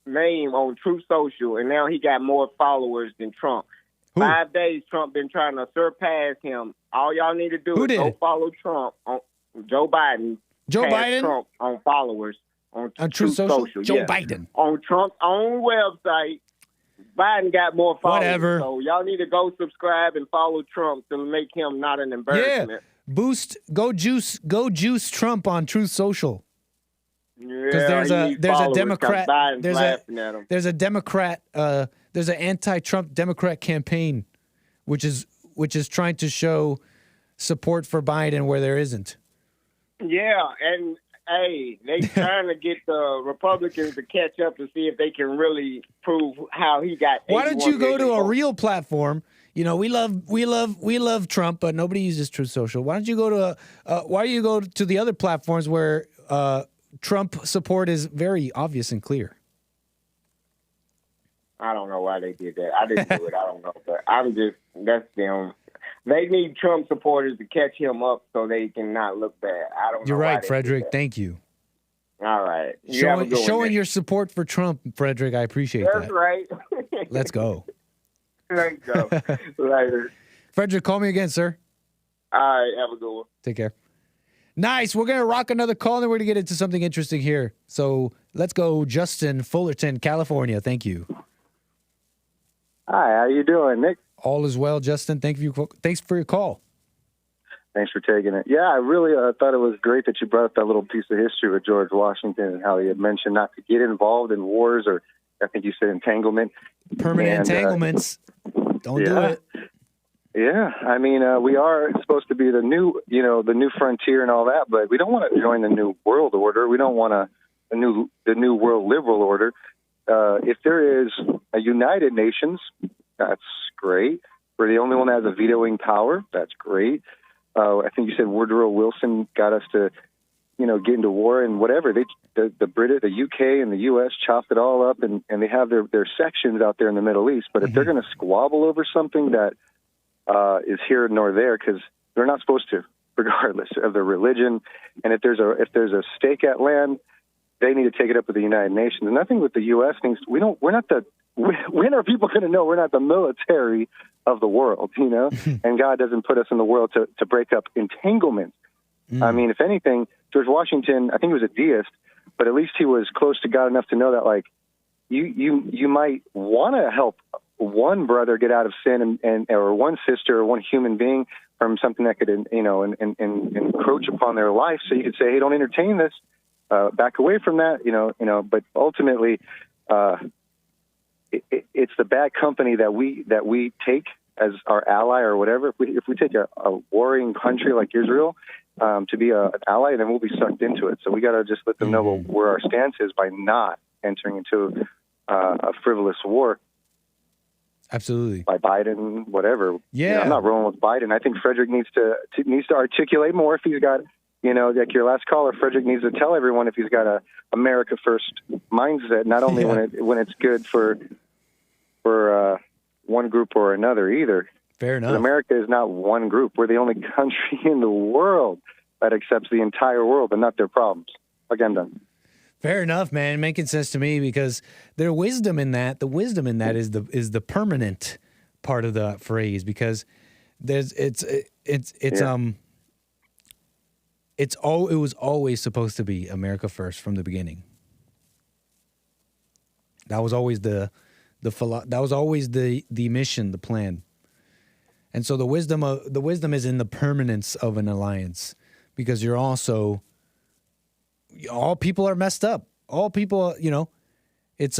name on Truth Social, and now he got more followers than Trump. Who? 5 days Trump been trying to surpass him. All y'all need to do is go follow Trump on Joe Biden. Joe Biden? Trump on followers on Truth Social? Joe yeah. Biden. On Trump's own website, Biden got more followers. Whatever. So y'all need to go subscribe and follow Trump to make him not an embarrassment. Yeah. Go juice Trump on Truth Social. Yeah, there's a Democrat there's an anti-Trump Democrat campaign which is trying to show support for Biden where there isn't. Yeah, and hey, they trying to get the Republicans to catch up to see if they can really prove how he got. Why don't you go to a real platform? You know, we love Trump, but nobody uses Truth Social. Why don't you go to why do you go to the other platforms where Trump support is very obvious and clear? I don't know why they did that. I didn't do it. I don't know, but that's them. They need Trump supporters to catch him up so they can not look bad. I don't know. You're right, Frederick. Thank you. All right. Showing your support for Trump, Frederick. I appreciate that. That's right. Let's go. Let's go. Later. Frederick, call me again, sir. All right. Have a good one. Take care. Nice. We're going to rock another call, and then we're going to get into something interesting here. So let's go, Justin, Fullerton, California. Thank you. Hi, how you doing, Nick? All is well, Justin. Thanks for your call. Thanks for taking it. Yeah, I really thought it was great that you brought up that little piece of history with George Washington and how he had mentioned not to get involved in wars, or I think you said entanglement. Permanent entanglements. Don't do it. Yeah, I mean, we are supposed to be the new frontier and all that, but we don't want to join the new world order. We don't want the new world liberal order. If there is a United Nations, that's great. We're the only one that has a vetoing power. That's great. I think you said Woodrow Wilson got us to, get into war and whatever. The British, the UK, and the US chopped it all up, and they have their sections out there in the Middle East. But if they're going to squabble over something that is here nor there, because they're not supposed to, regardless of their religion, and if there's a stake at land, they need to take it up with the United Nations. And nothing with the U.S. things. When are people going to know we're not the military of the world, And God doesn't put us in the world to break up entanglements. I mean, if anything, George Washington, I think he was a deist, but at least he was close to God enough to know that, like, you might want to help one brother get out of sin or one sister or one human being from something that could, encroach upon their life. So you could say, hey, don't entertain this. Back away from that, but ultimately, it's the bad company that we take as our ally or whatever. If we take a warring country like Israel to be an ally, then we'll be sucked into it. So we got to just let them know where our stance is by not entering into a frivolous war. Absolutely. By Biden, whatever. Yeah, I'm not rolling with Biden. I think Frederick needs to articulate more if he's got. Like your last caller, Frederick needs to tell everyone if he's got a America first mindset, not only when it's good for one group or another either. Fair enough. But America is not one group. We're the only country in the world that accepts the entire world and not their problems. Okay, I'm done. Fair enough, man. Making sense to me because their wisdom in that, the wisdom in that is the permanent part of the phrase because it was always supposed to be America first from the beginning. That was always the mission, the plan. And so the wisdom is in the permanence of an alliance because you're also all people are messed up. All people, it's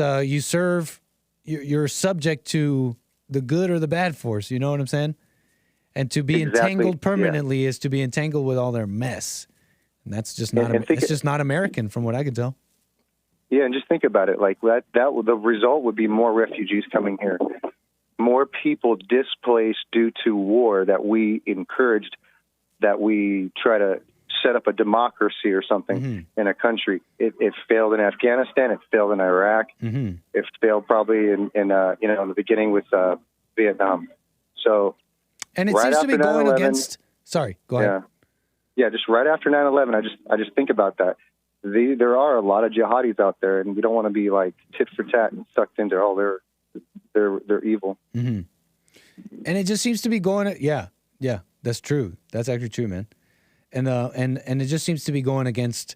you're subject to the good or the bad force, you know what I'm saying? And to be entangled permanently is to be entangled with all their mess. And that's just not just not American from what I could tell. Yeah, and just think about it. Like that the result would be more refugees coming here. More people displaced due to war that we encouraged, that we try to set up a democracy or something in a country. It failed in Afghanistan. It failed in Iraq. It failed probably in the beginning with Vietnam. So, and it seems to be going against. Sorry, go ahead. Yeah, just right after 9/11, I just think about that. There are a lot of jihadis out there, and we don't want to be like tit for tat and sucked into they're evil. And it just seems to be going. Yeah, that's true. That's actually true, man. And it just seems to be going against,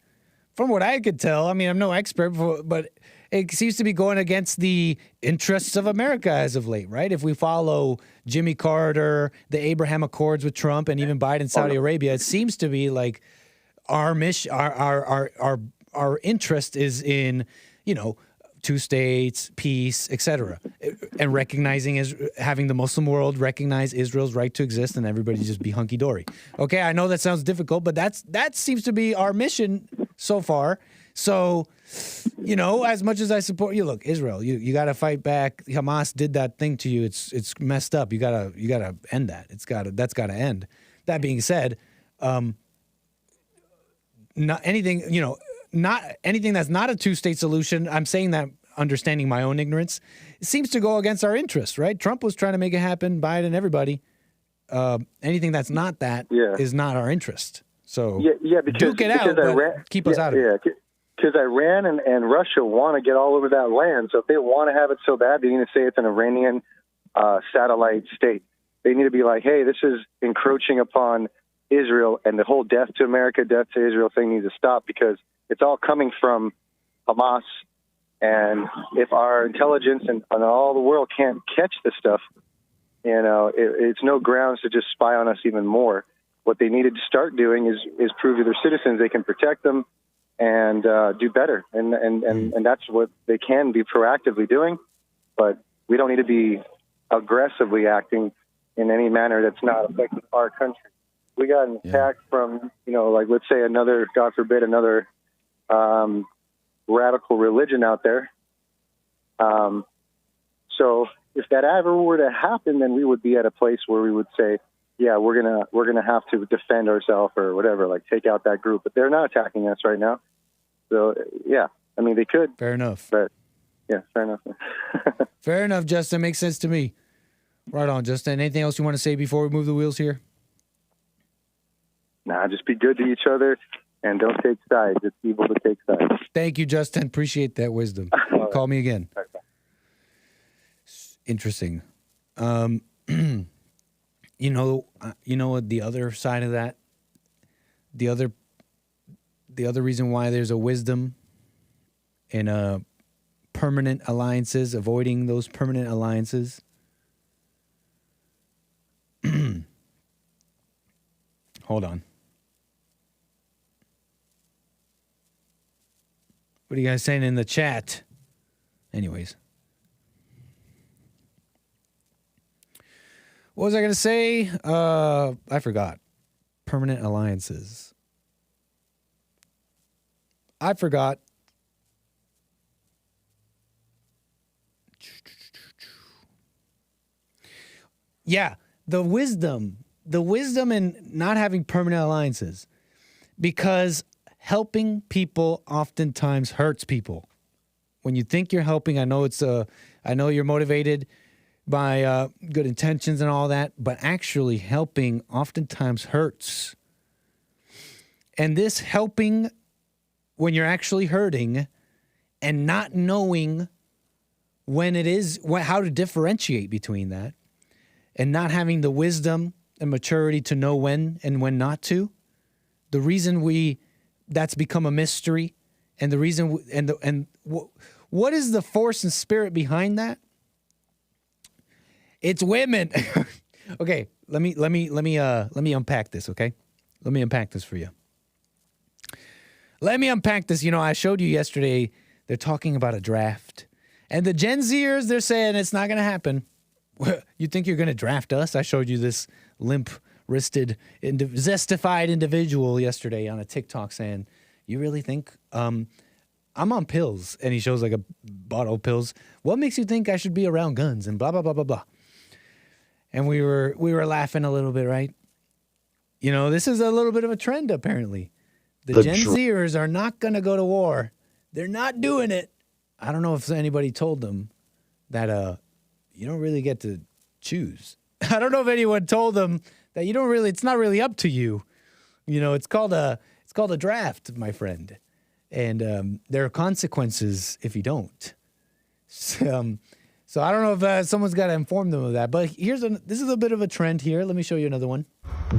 from what I could tell. I mean, I'm no expert, but it seems to be going against the interests of America as of late, right? If we follow Jimmy Carter, the Abraham Accords with Trump, and even Biden, Saudi Arabia, it seems to be like our mission, our interest is in, 2 states, peace, etc., and recognizing having the Muslim world recognize Israel's right to exist and everybody just be hunky dory. Okay, I know that sounds difficult, but that seems to be our mission so far. So, as much as I support you, look, Israel, you got to fight back. Hamas did that thing to you. It's messed up. You gotta end that. That's got to end. That being said, not anything that's not a 2-state solution. I'm saying that understanding my own ignorance. It seems to go against our interests, right? Trump was trying to make it happen, Biden, everybody. Anything that's not that is not our interest. So because duke it out, but keep us out of it. Because Iran and Russia want to get all over that land. So if they want to have it so bad, they need to say it's an Iranian satellite state. They need to be like, hey, this is encroaching upon Israel, and the whole death to America, death to Israel thing needs to stop because it's all coming from Hamas. And if our intelligence and all the world can't catch this stuff, it's no grounds to just spy on us even more. What they needed to start doing is prove to their citizens they can protect them and do better. And that's what they can be proactively doing. But we don't need to be aggressively acting in any manner that's not affecting our country. We got an attack from, let's say God forbid, another radical religion out there. So if that ever were to happen, then we would be at a place where we would say, yeah, we're gonna have to defend ourselves or whatever, like take out that group. But they're not attacking us right now. So yeah, I mean they could. Fair enough. But yeah, fair enough. Fair enough, Justin. Makes sense to me. Right on, Justin. Anything else you want to say before we move the wheels here? Nah, just be good to each other and don't take sides. It's evil to take sides. Thank you, Justin. Appreciate that wisdom. Call me again. Okay. Interesting. You know what the other side of that? The other reason why there's a wisdom in permanent alliances, avoiding those permanent alliances. Hold on. What are you guys saying in the chat? Anyways. What was I going to say? I forgot. Permanent alliances. I forgot. Yeah, the wisdom in not having permanent alliances, because helping people oftentimes hurts people. When you think you're helping, I know you're motivated by good intentions and all that, but actually helping oftentimes hurts. And this helping when you're actually hurting and not knowing when it is, how to differentiate between that, and not having the wisdom and maturity to know when and when not to. The reason that's become a mystery, and the reason what is the force and spirit behind that? It's women. Okay, let me unpack this, okay? Let me unpack this for you. Let me unpack this. You know, I showed you yesterday, they're talking about a draft. And the Gen Zers, they're saying it's not going to happen. You think you're going to draft us? I showed you this limp-wristed, zestified individual yesterday on a TikTok saying, you really think I'm on pills? And he shows like a bottle of pills. What makes you think I should be around guns? And blah, blah, blah, blah, blah. And we were laughing a little bit, right? You know, this is a little bit of a trend, apparently. The Gen Zers are not going to go to war. They're not doing it. I don't know if anybody told them that you don't really get to choose. I don't know if anyone told them that you don't really, it's not really up to you. You know, it's called a draft, my friend. And there are consequences if you don't. So I don't know if someone's got to inform them of that. But this is a bit of a trend here. Let me show you another one.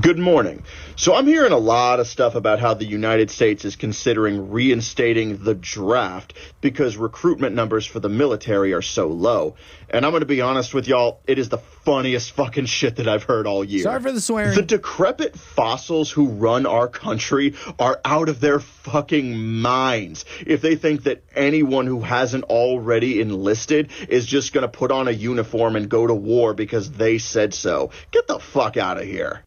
Good morning. So I'm hearing a lot of stuff about how the United States is considering reinstating the draft because recruitment numbers for the military are so low. And I'm going to be honest with y'all, it is the funniest fucking shit that I've heard all year. Sorry for the swearing. The decrepit fossils who run our country are out of their fucking minds if they think that anyone who hasn't already enlisted is just going to put on a uniform and go to war because they said so. Get the fuck out of here.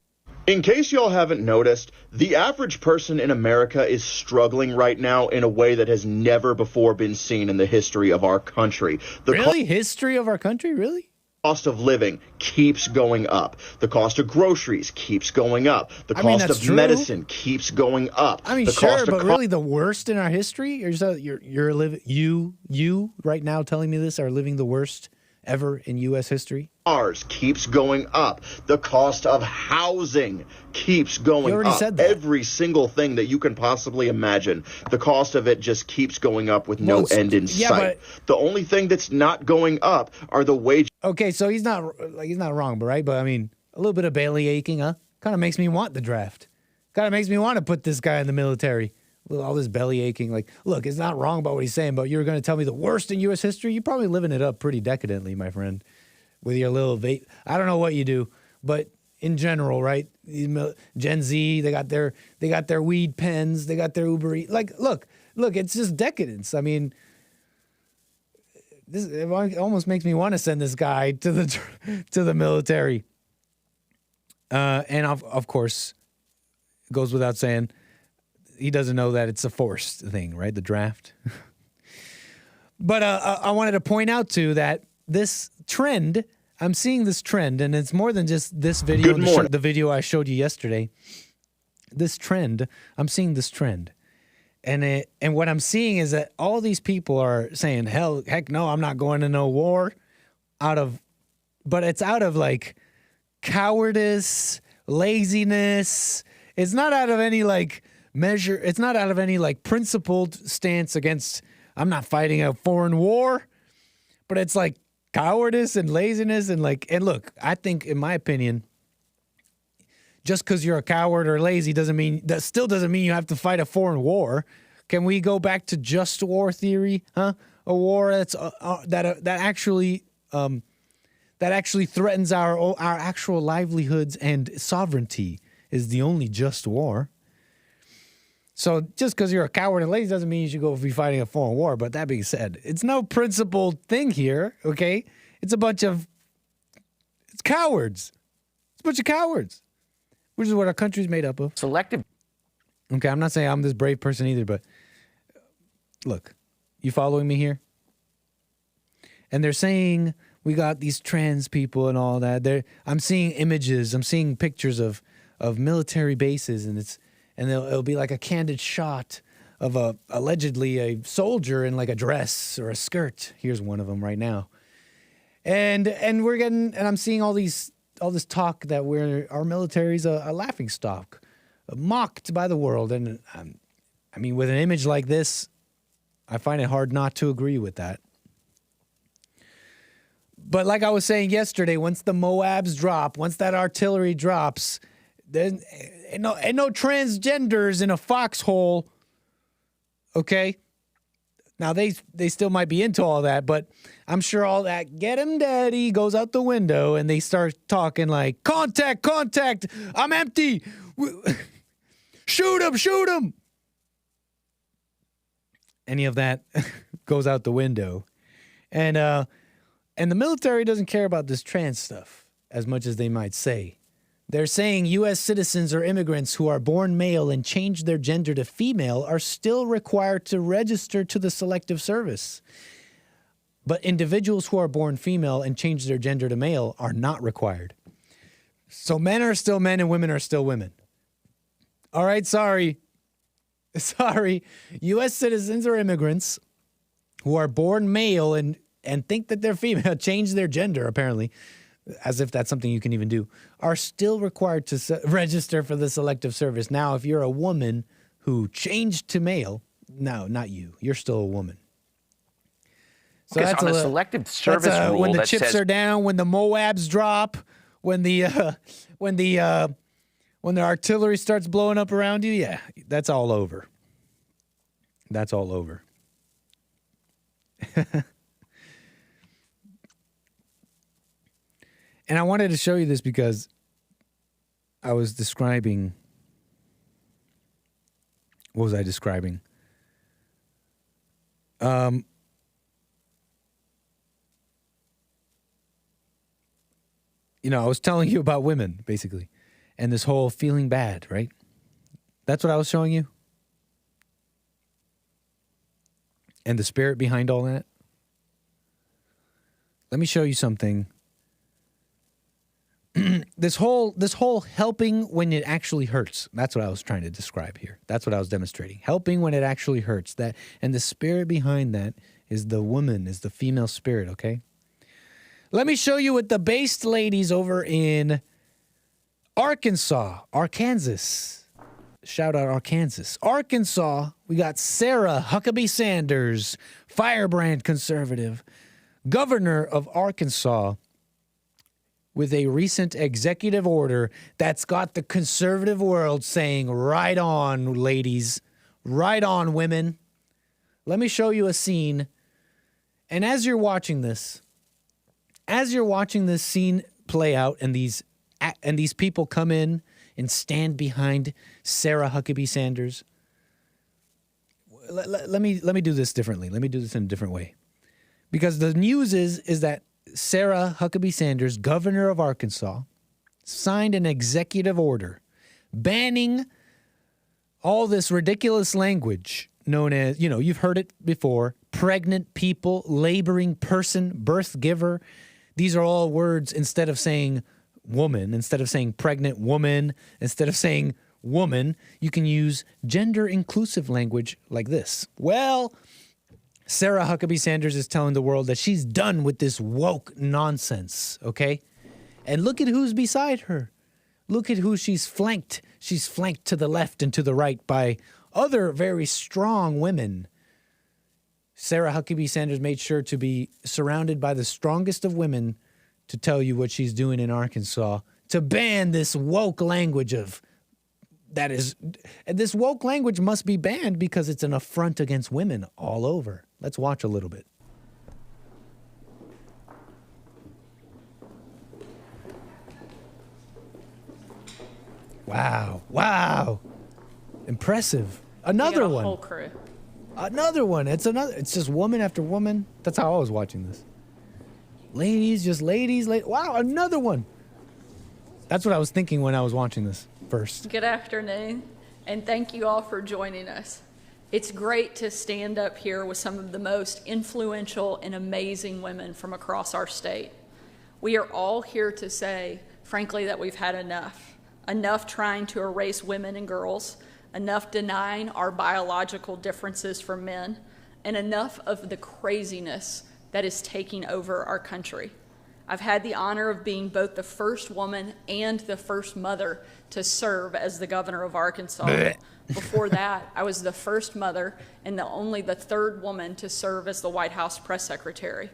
In case y'all haven't noticed, the average person in America is struggling right now in a way that has never before been seen in the history of our country. History of our country? Really? Cost of living keeps going up. The cost of groceries keeps going up. The cost of medicine keeps going up. I mean, sure, but really the worst in our history? You're living, you right now telling me this are living the worst ever in U.S. history? Ours keeps going up. The cost of housing keeps going up. You already said that. Every single thing that you can possibly imagine, the cost of it just keeps going up with no end in sight. The only thing that's not going up are the wages. Okay, so he's not wrong, right? But I mean, a little bit of belly aching, huh? Kind of makes me want the draft. Kind of makes me want to put this guy in the military. All this belly aching. Like, look, it's not wrong about what he's saying, but you're going to tell me the worst in U.S. history? You're probably living it up pretty decadently, my friend, with your little vape. I don't know what you do, but in general, right? Gen Z, they got their weed pens, they got their Uber Eats. Like, look, it's just decadence. I mean, it almost makes me want to send this guy to the military. And of course, it goes without saying, he doesn't know that it's a forced thing, right? The draft. But I wanted to point out, too, that this trend, I'm seeing this trend, and it's more than just this video, the video I showed you yesterday. This trend, I'm seeing this trend. And what I'm seeing is that all these people are saying, heck no, I'm not going to no war. But it's out of, like, cowardice, laziness. It's not out of any, like, measure. It's not out of any like principled stance against, I'm not fighting a foreign war, but it's like cowardice and laziness and look, I think in my opinion, just because you're a coward or lazy still doesn't mean you have to fight a foreign war. Can we go back to just war theory? Huh? A war that's that actually threatens our actual livelihoods and sovereignty is the only just war. So just because you're a coward and lazy doesn't mean you should go be fighting a foreign war. But that being said, it's no principled thing here, okay? It's cowards. It's a bunch of cowards, which is what our country's made up of. Selective. Okay, I'm not saying I'm this brave person either, but look, you following me here? And they're saying we got these trans people and all that. I'm seeing images, I'm seeing pictures of military bases, and it'll be like a candid shot of allegedly a soldier in like a dress or a skirt. Here's one of them right now. And I'm seeing all this talk that our military's a laughing stock, mocked by the world. And I mean, with an image like this, I find it hard not to agree with that. But like I was saying yesterday, once the Moabs drop, once that artillery drops, then ain't no transgenders in a foxhole, okay? Now, they still might be into all that, but I'm sure all that get him daddy goes out the window and they start talking like, contact, I'm empty. Shoot him. Any of that goes out the window. And the military doesn't care about this trans stuff as much as they might say. They're saying U.S. citizens or immigrants who are born male and change their gender to female are still required to register to the Selective Service. But individuals who are born female and change their gender to male are not required. So men are still men and women are still women. All right, sorry. U.S. citizens or immigrants who are born male and think that they're female, change their gender, apparently, as if that's something you can even do, are still required to register for the Selective Service. Now, if you're a woman who changed to male, no, not you. You're still a woman. So because that's on a Selective Service rule when the that chips says, are down, when the Moabs drop, when the artillery starts blowing up around you, yeah, that's all over. That's all over. And I wanted to show you this because I was describing. What was I describing? I was telling you about women, basically, and this whole feeling bad, right? That's what I was showing you? And the spirit behind all that? Let me show you something. This whole helping when it actually hurts. That's what I was trying to describe here. That's what I was demonstrating. Helping when it actually hurts. That, and the spirit behind that is the woman, is the female spirit, okay? Let me show you what the based ladies over in Arkansas. Shout out Arkansas. Arkansas, we got Sarah Huckabee Sanders, firebrand conservative, governor of Arkansas, with a recent executive order that's got the conservative world saying, right on, ladies, right on, women. Let me show you a scene. And as you're watching this scene play out and these people come in and stand behind Sarah Huckabee Sanders, let me do this differently. Let me do this in a different way. Because the news is that Sarah Huckabee Sanders, governor of Arkansas, signed an executive order banning all this ridiculous language known as, you've heard it before, pregnant people, laboring person, birth giver. These are all words instead of saying woman, instead of saying pregnant woman, instead of saying woman, you can use gender inclusive language like this. Well, Sarah Huckabee Sanders is telling the world that she's done with this woke nonsense, okay? And look at who's beside her. Look at who she's flanked. She's flanked to the left and to the right by other very strong women. Sarah Huckabee Sanders made sure to be surrounded by the strongest of women to tell you what she's doing in Arkansas, to ban this woke language this woke language must be banned because it's an affront against women all over. Let's watch a little bit. Wow. Impressive. Another one. Whole crew. Another one. It's just woman after woman. That's how I was watching this. Ladies. Wow, another one. That's what I was thinking when I was watching this first. Good afternoon, and thank you all for joining us. It's great to stand up here with some of the most influential and amazing women from across our state. We are all here to say, frankly, that we've had enough. Enough trying to erase women and girls, enough denying our biological differences from men, and enough of the craziness that is taking over our country. I've had the honor of being both the first woman and the first mother to serve as the governor of Arkansas. Before that, I was the first mother and only the third woman to serve as the White House press secretary.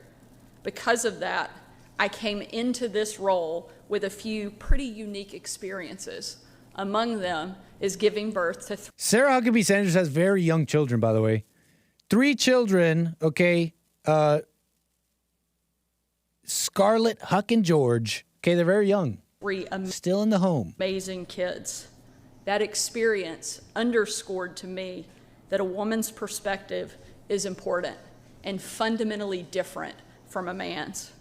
Because of that, I came into this role with a few pretty unique experiences. Among them is giving birth to Sarah Huckabee Sanders has very young children, by the way. 3 children, okay? Scarlett, Huck, and George. Okay, they're very young. Still in the home. Amazing kids. That experience underscored to me that a woman's perspective is important and fundamentally different from a man's.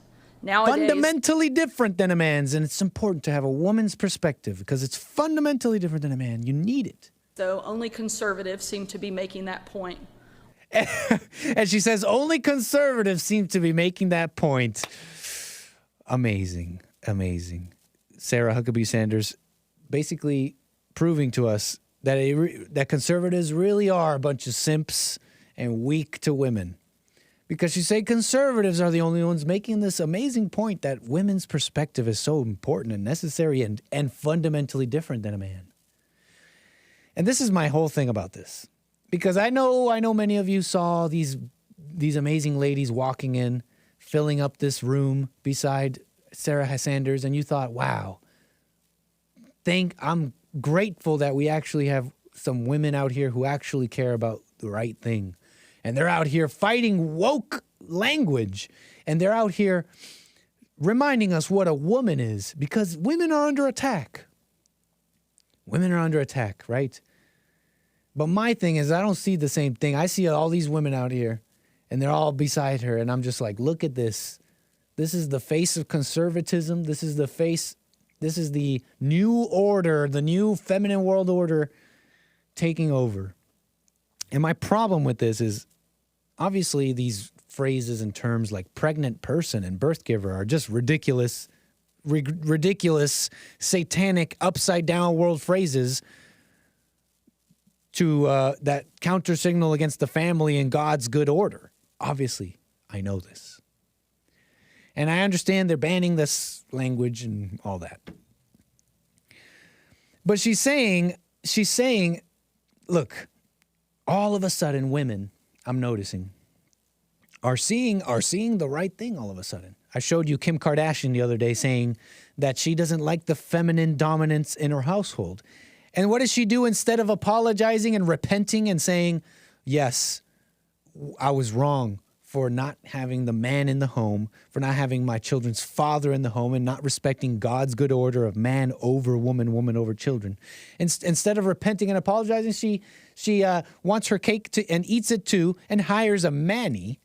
Nowadays, fundamentally different than a man's, and it's important to have a woman's perspective because it's fundamentally different than a man. You need it. So only conservatives seem to be making that point. And she says only conservatives seem to be making that point. Amazing, amazing. Sarah Huckabee Sanders basically proving to us that that conservatives really are a bunch of simps and weak to women. Because she said conservatives are the only ones making this amazing point that women's perspective is so important and necessary and fundamentally different than a man. And this is my whole thing about this. Because I know many of you saw these amazing ladies walking in, filling up this room beside Sarah Sanders, and you thought, wow, I'm grateful that we actually have some women out here who actually care about the right thing. And they're out here fighting woke language. And they're out here reminding us what a woman is, because women are under attack. Women are under attack, right? But my thing is, I don't see the same thing. I see all these women out here, and they're all beside her, and I'm just like, look at this. This is the face of conservatism. This is the new order, the new feminine world order taking over. And my problem with this is, obviously, these phrases and terms like pregnant person and birth giver are just ridiculous, satanic, upside-down world phrases to that counter signal against the family and God's good order. Obviously, I know this. And I understand they're banning this language and all that. But she's saying, look, all of a sudden women, I'm noticing, are seeing the right thing all of a sudden. I showed you Kim Kardashian the other day saying that she doesn't like the feminine dominance in her household. And what does she do instead of apologizing and repenting and saying, yes, I was wrong for not having the man in the home, for not having my children's father in the home, and not respecting God's good order of man over woman, woman over children. Instead of repenting and apologizing, she wants her cake and eats it too, and hires a male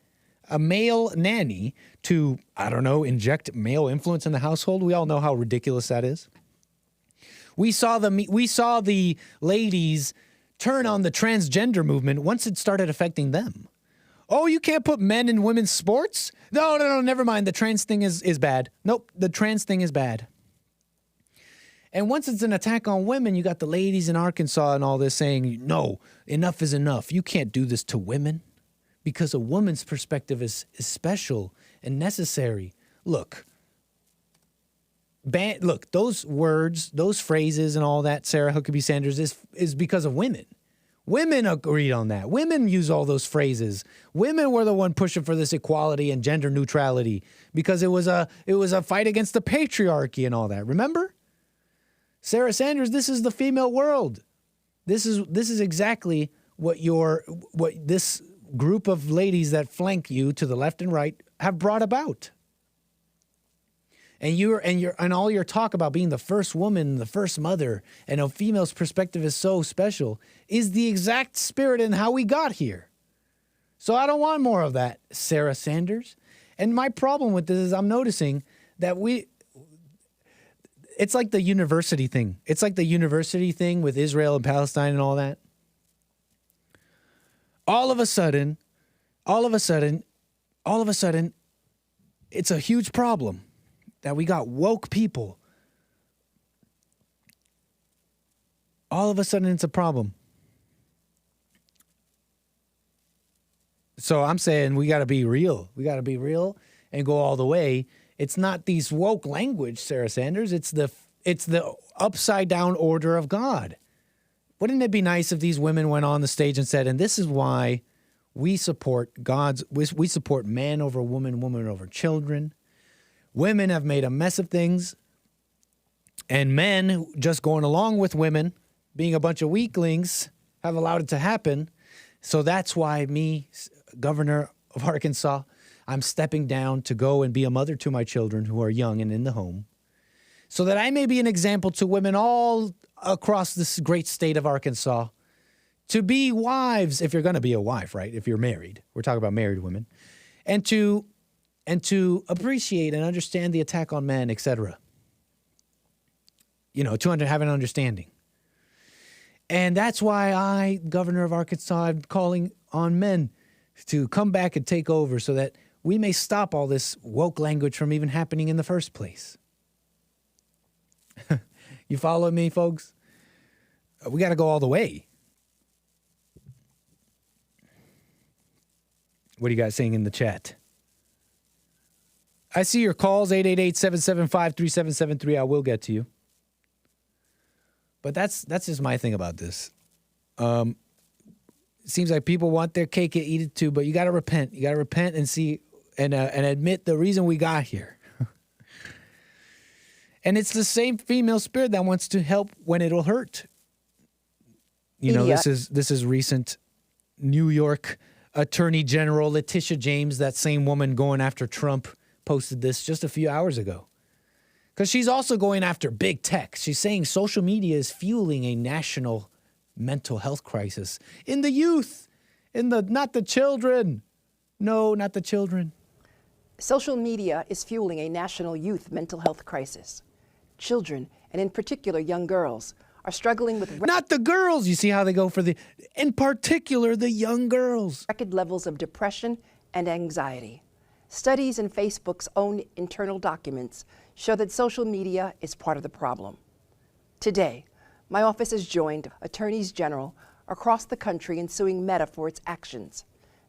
nanny to, I don't know, inject male influence in the household. We all know how ridiculous that is. We saw the ladies turn on the transgender movement once it started affecting them. Oh, you can't put men in women's sports? No, never mind. The trans thing is bad. Nope, the trans thing is bad. And once it's an attack on women, you got the ladies in Arkansas and all this saying, no, enough is enough. You can't do this to women because a woman's perspective is special and necessary. Look, those words, those phrases and all that, Sarah Huckabee Sanders, is because of women. Women agreed on that. Women use all those phrases. Women were the one pushing for this equality and gender neutrality because it was a fight against the patriarchy and all that. Remember? Sarah Sanders, this is the female world. This is exactly what this group of ladies that flank you to the left and right have brought about. And all your talk about being the first woman, the first mother, and a female's perspective is so special, is the exact spirit in how we got here. So I don't want more of that, Sarah Sanders. And my problem with this is I'm noticing that it's like the university thing. It's like the university thing with Israel and Palestine and all that. All of a sudden, it's a huge problem that we got woke people. All of a sudden, it's a problem. So I'm saying we got to be real. We got to be real and go all the way It's not these woke language, Sarah Sanders. It's the upside down order of God. Wouldn't it be nice if these women went on the stage and said, and this is why we support we support man over woman, woman over children. Women have made a mess of things, and men just going along with women, being a bunch of weaklings, have allowed it to happen. So that's why me, governor of Arkansas, I'm stepping down to go and be a mother to my children who are young and in the home, so that I may be an example to women all across this great state of Arkansas to be wives, if you're going to be a wife, right? If you're married, we're talking about married women, and to appreciate and understand the attack on men, etc. You know, to have an understanding. And that's why I, governor of Arkansas, I'm calling on men to come back and take over so that we may stop all this woke language from even happening in the first place. You follow me, folks? We got to go all the way. What are you guys saying in the chat? I see your calls, 888-775-3773. I will get to you. But that's just my thing about this. It seems like people want their cake and eat it too, but you got to repent. You got to repent and see and admit the reason we got here. And it's the same female spirit that wants to help when it'll hurt. You know, this is recent. New York Attorney General Letitia James, that same woman going after Trump, posted this just a few hours ago. Because she's also going after big tech. She's saying social media is fueling a national mental health crisis in the youth, not the children. No, not the children. Social media is fueling a national youth mental health crisis. Children, and in particular young girls, are struggling with... Not the girls! You see how they go for in particular, the young girls. Record levels of depression and anxiety. Studies in Facebook's own internal documents show that social media is part of the problem. Today, my office has joined attorneys general across the country in suing Meta for its actions.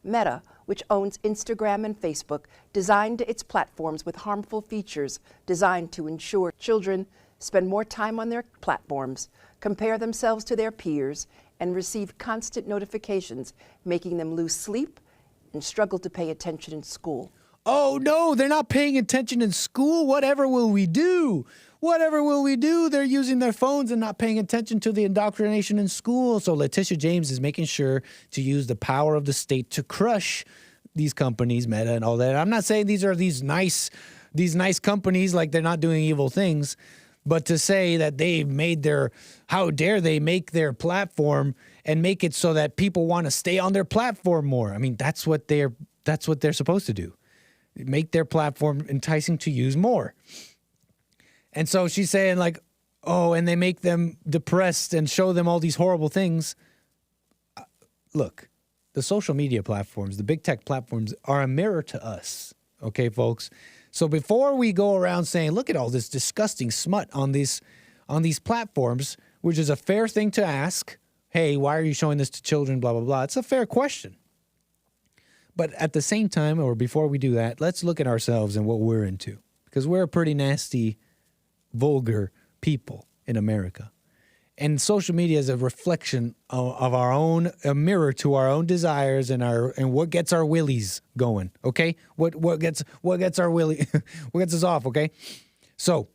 Meta, which owns Instagram and Facebook, designed its platforms with harmful features designed to ensure children spend more time on their platforms, compare themselves to their peers, and receive constant notifications, making them lose sleep and struggle to pay attention in school. Oh no, they're not paying attention in school. Whatever will we do? Whatever will we do? They're using their phones and not paying attention to the indoctrination in school. So Letitia James is making sure to use the power of the state to crush these companies, Meta and all that. I'm not saying these are these nice companies, like they're not doing evil things, but to say that they've made how dare they make their platform and make it so that people want to stay on their platform more. I mean, that's what they're supposed to do. Make their platform enticing to use more. And so she's saying like, oh, and they make them depressed and show them all these horrible things. Look, the social media platforms, the big tech platforms are a mirror to us. Okay, folks? So before we go around saying, look at all this disgusting smut on these platforms, which is a fair thing to ask. Hey, why are you showing this to children? Blah, blah, blah. It's a fair question. But at the same time, or before we do that, let's look at ourselves and what we're into. Because we're a pretty nasty, vulgar people in America. And social media is a reflection of our own, a mirror to our own desires and what gets our willies going, okay? What gets our willy, what gets us off, okay? So,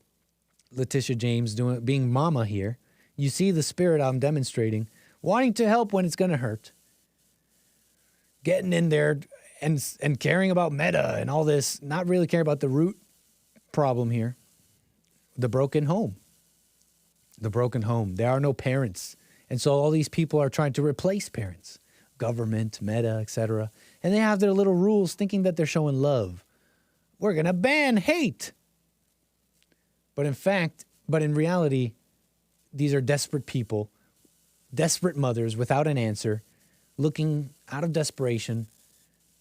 Letitia James being mama here, you see the spirit I'm demonstrating, wanting to help when it's going to hurt. Getting in there and caring about Meta and all this, not really caring about the root problem here. The broken home. The broken home. There are no parents. And so all these people are trying to replace parents. Government, Meta, etc. And they have their little rules thinking that they're showing love. We're going to ban hate. But in reality, these are desperate people, desperate mothers without an answer, looking out of desperation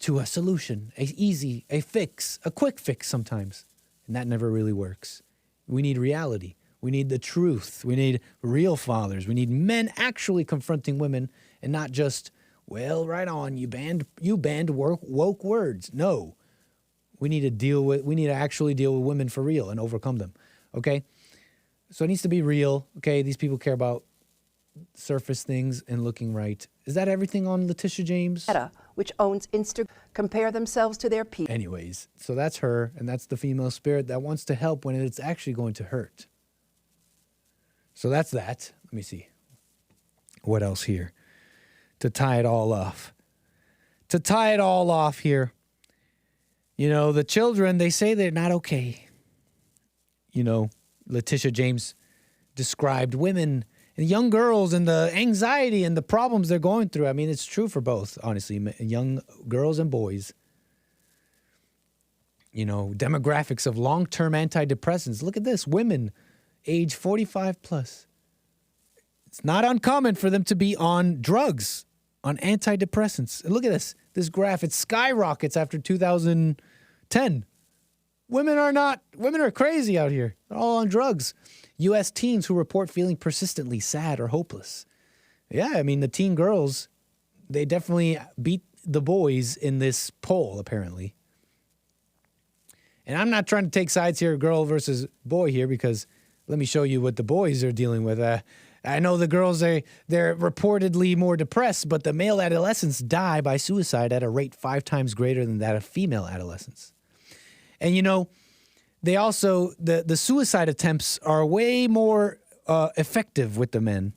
to a solution, a fix, a quick fix sometimes. And that never really works. We need reality. We need the truth. We need real fathers. We need men actually confronting women and not just, well, right on, you banned woke words. No. We need to actually deal with women for real and overcome them. Okay? So it needs to be real. Okay? These people care about surface things and looking right. Is that everything on Letitia James? Meta, which owns Instagram, compare themselves to their peers. Anyways, so that's her, and that's the female spirit that wants to help when it's actually going to hurt. So that's that. Let me see. What else here? To tie it all off. To tie it all off here, you know, the children, they say they're not okay. You know, Letitia James described women and young girls and the anxiety and the problems they're going through. I mean, it's true for both, honestly, young girls and boys. You know, demographics of long-term antidepressants. Look at this, women age 45 plus. It's not uncommon for them to be on drugs, on antidepressants. And look at this graph, it skyrockets after 2010. Women are crazy out here. They're all on drugs. U.S. teens who report feeling persistently sad or hopeless. Yeah, I mean, the teen girls, they definitely beat the boys in this poll, apparently. And I'm not trying to take sides here, girl versus boy here, because let me show you what the boys are dealing with. I know the girls, they're reportedly more depressed, but the male adolescents die by suicide at a rate 5 times greater than that of female adolescents. And, you know, they also, the suicide attempts are way more effective with the men.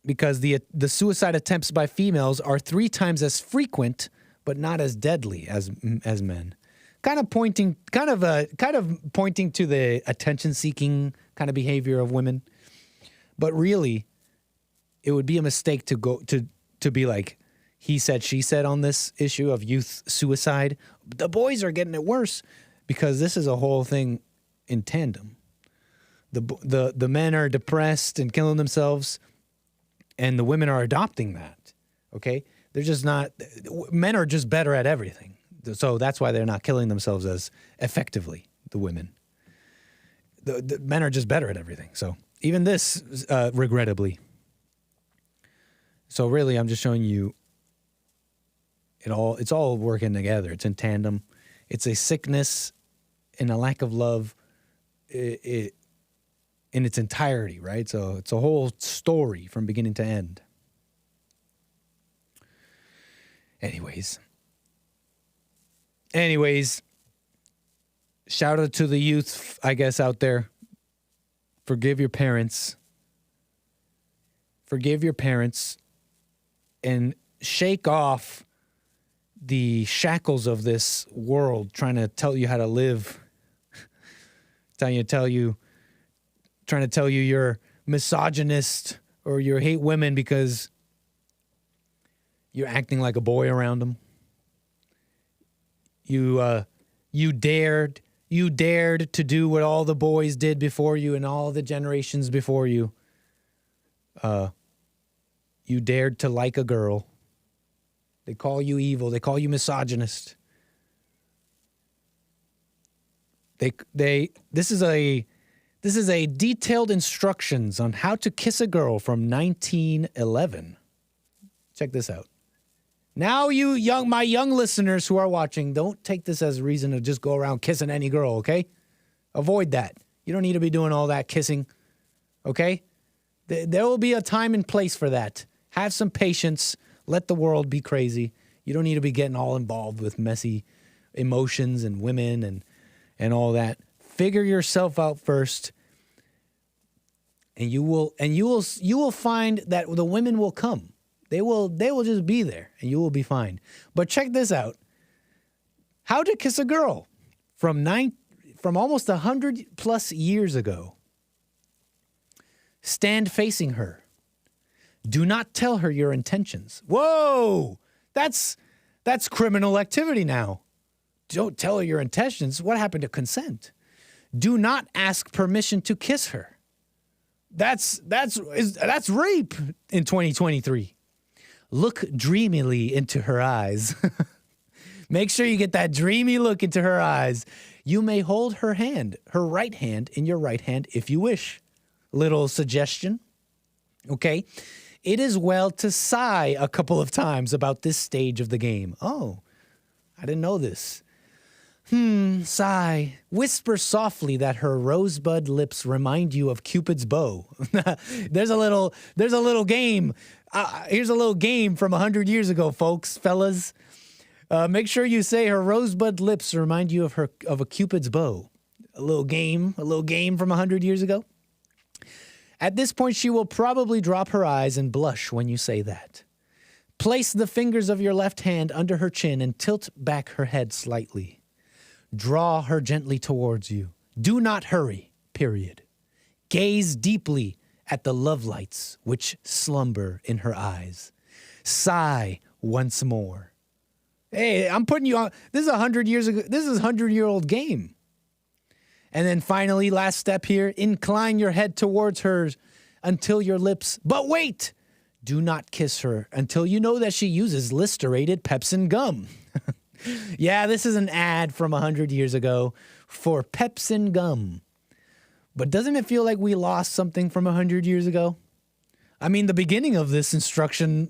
Because the suicide attempts by females are 3 times as frequent, but not as deadly as men. Kind of pointing to the attention-seeking kind of behavior of women. But really, it would be a mistake to go to be like, he said, she said on this issue of youth suicide. The boys are getting it worse because this is a whole thing in tandem. The men are depressed and killing themselves, and the women are adopting that. Okay, they're just not. Men are just better at everything, so that's why they're not killing themselves as effectively. The women, the men are just better at everything. So even this, regrettably. So really, I'm just showing you. It's all working together. It's in tandem. It's a sickness and a lack of love in its entirety, right? So it's a whole story from beginning to end. Anyways, shout out to the youth, I guess, out there. Forgive your parents. Forgive your parents and shake off the shackles of this world trying to tell you how to live, trying to tell you you're misogynist or you hate women because you're acting like a boy around them. You dared to do what all the boys did before you and all the generations before you. You dared to like a girl. They call you evil. They call you misogynist. This is a detailed instructions on how to kiss a girl from 1911. Check this out. Now my young listeners who are watching, don't take this as a reason to just go around kissing any girl, okay? Avoid that. You don't need to be doing all that kissing, okay? There will be a time and place for that. Have some patience. Let the world be crazy. You don't need to be getting all involved with messy emotions and women and all that. Figure yourself out first, and you will find that the women will come. They will just be there, and you will be fine. But check this out: how to kiss a girl from almost 100 plus years ago. Stand facing her. Do not tell her your intentions. Whoa, that's criminal activity now. Don't tell her your intentions. What happened to consent? Do not ask permission to kiss her. That's rape in 2023. Look dreamily into her eyes. Make sure you get that dreamy look into her eyes. You may hold her right hand in your right hand if you wish. Little suggestion. Okay. it is well to sigh a couple of times about this stage of the game. Oh, I didn't know this. Sigh. Whisper softly that her rosebud lips remind you of Cupid's bow. There's a little game. Here's a little game from 100 years ago, folks, fellas. Make sure you say her rosebud lips remind you of a Cupid's bow. A little game from 100 years ago. At this point, she will probably drop her eyes and blush when you say that. Place the fingers of your left hand under her chin and tilt back her head slightly. Draw her gently towards you. Do not hurry, period. Gaze deeply at the love lights which slumber in her eyes. Sigh once more. Hey, I'm putting you on. This is 100 years ago. This is a 100-year-old game. And then finally, last step here, incline your head towards hers until your lips. But wait! Do not kiss her until you know that she uses Listerated Pepsin gum. Yeah, this is an ad from 100 years ago for Pepsin gum. But doesn't it feel like we lost something from 100 years ago? I mean, the beginning of this instruction,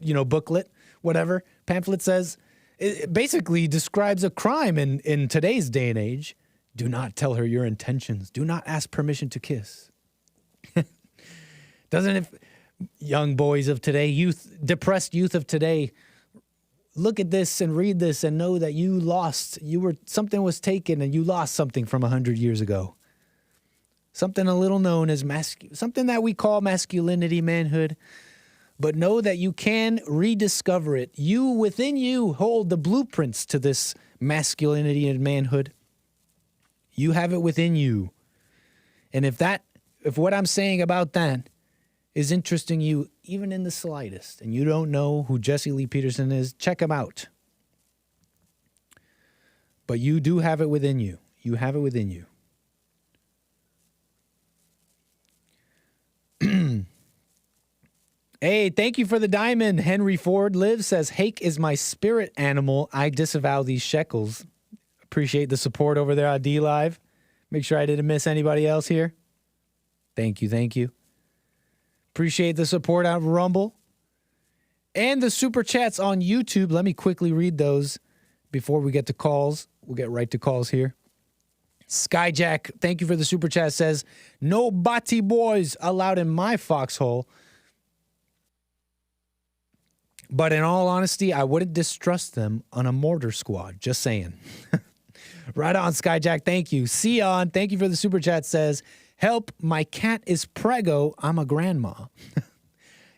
booklet, whatever, pamphlet says, it basically describes a crime in today's day and age. Do not tell her your intentions. Do not ask permission to kiss. Doesn't it, young boys of today, depressed youth of today, look at this and read this and know that you lost. Something was taken and you lost something from 100 years ago. Something a little known as something that we call masculinity, manhood. But know that you can rediscover it. You, within you, hold the blueprints to this masculinity and manhood. You have it within you. And if what I'm saying about that is interesting you even in the slightest, and you don't know who Jesse Lee Peterson is, check him out. But you do have it within you. You have it within you. Hey, thank you for the diamond. Henry Ford lives, says, Hake is my spirit animal. I disavow these shekels. Appreciate the support over there on D-Live. Make sure I didn't miss anybody else here. Thank you, thank you. Appreciate the support on Rumble. And the super chats on YouTube. Let me quickly read those before we get to calls. We'll get right to calls here. Skyjack, thank you for the super chat, says, no Bati boys allowed in my foxhole. But in all honesty, I wouldn't distrust them on a mortar squad. Just saying. Right on, Skyjack. Thank you. Sion, thank you for the super chat, says, help, my cat is preggo. I'm a grandma.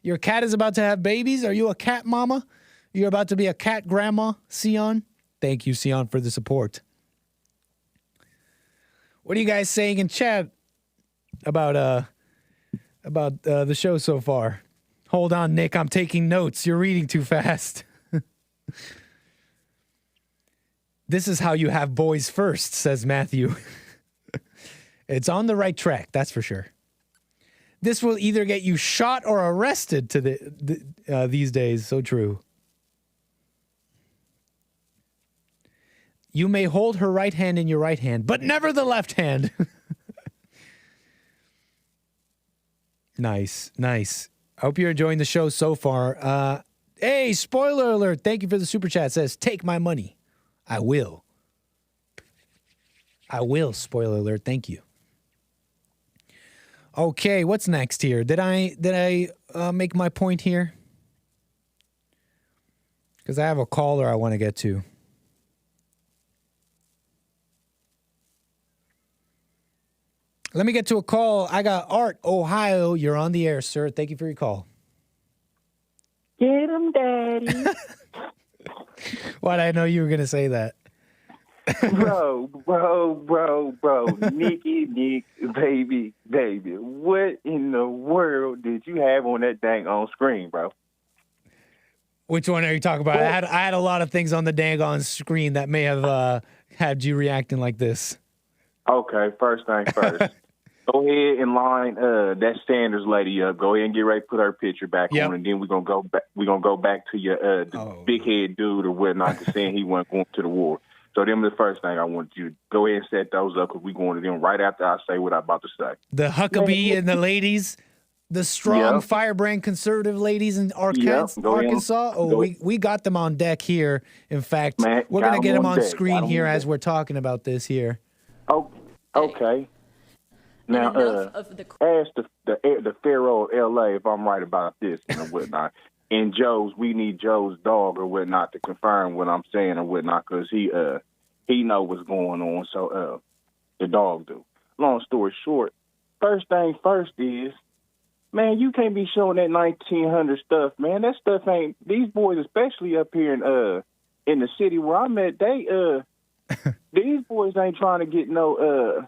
Your cat is about to have babies? Are you a cat mama? You're about to be a cat grandma, Sion? Thank you, Sion, for the support. What are you guys saying in chat about the show so far? Hold on, Nick. I'm taking notes. You're reading too fast. This is how you have boys first, says Matthew. It's on the right track, that's for sure. This will either get you shot or arrested these days. So true. You may hold her right hand in your right hand, but never the left hand. Nice, nice. I hope you're enjoying the show so far. Hey, spoiler alert. Thank you for the super chat. It says, take my money. I will. I will, spoiler alert. Thank you. Okay, what's next here? Did I make my point here? Because I have a caller I want to get to. Let me get to a call. I got Art, Ohio. You're on the air, sir. Thank you for your call. Get him, Daddy. Why did I know you were going to say that? bro. Nick, baby. What in the world did you have on that dang on screen, bro? Which one are you talking about? I had a lot of things on the dang on screen that may have had you reacting like this. Okay, first thing first. Go ahead and line that Sanders lady up. Go ahead and get ready to put her picture back on, and then we're gonna go back. We're gonna go back to your big head dude or whatnot, to saying he wasn't going to the war. So them the first thing I want you to go ahead and set those up, because we're going to them right after I say what I'm about to say. The Huckabee and the ladies. The strong firebrand conservative ladies in Arkansas. We got them on deck here. In fact, we're going to get them on screen here as we're talking about this here. Oh, okay. Now, ask the Pharaoh of L.A. if I'm right about this and whatnot. And we need Joe's dog or whatnot to confirm what I'm saying or whatnot, because he know what's going on. So the dog do. Long story short, first thing first is, man, you can't be showing that 1900 stuff, man. That stuff ain't. These boys, especially up here in the city where I'm at, these boys ain't trying to get no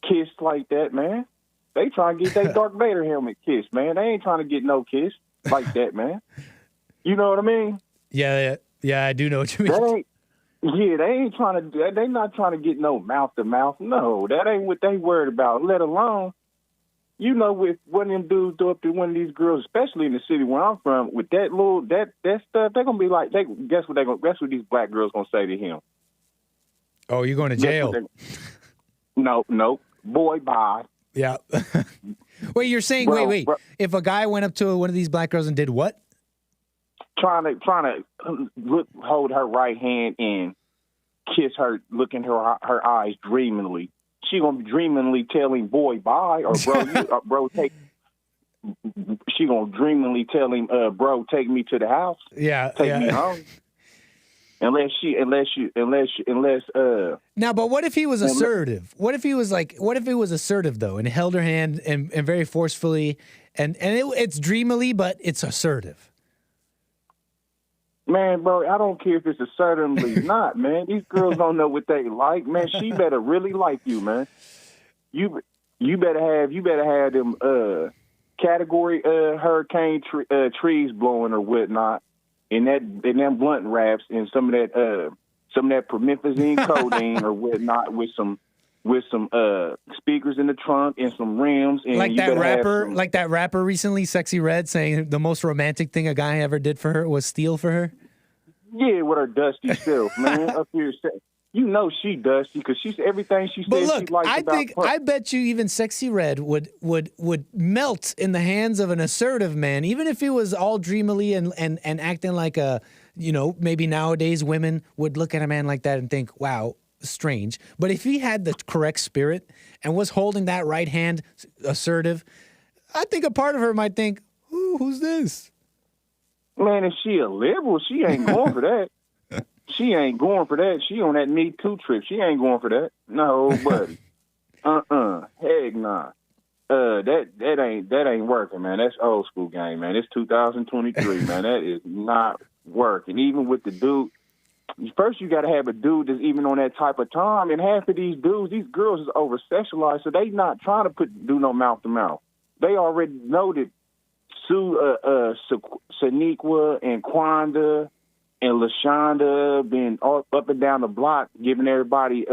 kiss like that, man. They trying to get their Darth Vader helmet kiss, man. They ain't trying to get no kiss like that, man. You know what I mean? Yeah, I do know what you mean. They ain't trying to. They not trying to get no mouth to mouth. No, that ain't what they worried about. Let alone, you know, with one of them dudes go up to one of these girls, especially in the city where I'm from, with that stuff, they're gonna be like, guess what these black girls gonna say to him? Oh, you're going to jail? No, boy, bye. Yeah. Wait, you're saying, wait. Bro, if a guy went up to one of these black girls and did what? Trying to hold her right hand and kiss her, look in her eyes dreamingly. She gonna be dreamingly telling boy bye, or bro, take. She gonna dreamingly tell him, bro, take me to the house. Yeah, take me home. Unless. Now, but what if he was assertive? What if he was assertive though, and held her hand and very forcefully, and it's dreamily, but it's assertive. Man, bro, I don't care if it's assertively not, man. These girls don't know what they like, man. She better really like you, man. You better have them category hurricane trees blowing or whatnot, and them blunt wraps and some of that promethazine codeine or whatnot with some speakers in the trunk and some rims. And like that rapper recently, Sexy Red, saying the most romantic thing a guy ever did for her was steal for her. Yeah, with her dusty self, man. Up here, you know she dusty because she's everything she says. But look, she likes I bet you even Sexy Red would melt in the hands of an assertive man, even if he was all dreamily and acting like a, you know, maybe nowadays women would look at a man like that and think, wow, strange. But if he had the correct spirit and was holding that right hand assertive, I think a part of her might think, who's this? Man, if she a liberal, she ain't going for that. She ain't going for that. She on that Me Too trip. She ain't going for that. No, buddy. Heck nah. That ain't working, man. That's old school game, man. It's 2023, man. That is not working. Even with the dude, first you got to have a dude that's even on that type of time. And half of these dudes, these girls is over sexualized, so they not trying to do no mouth to mouth. They already know that Saniqua and Quanda and LaShonda been up and down the block giving everybody,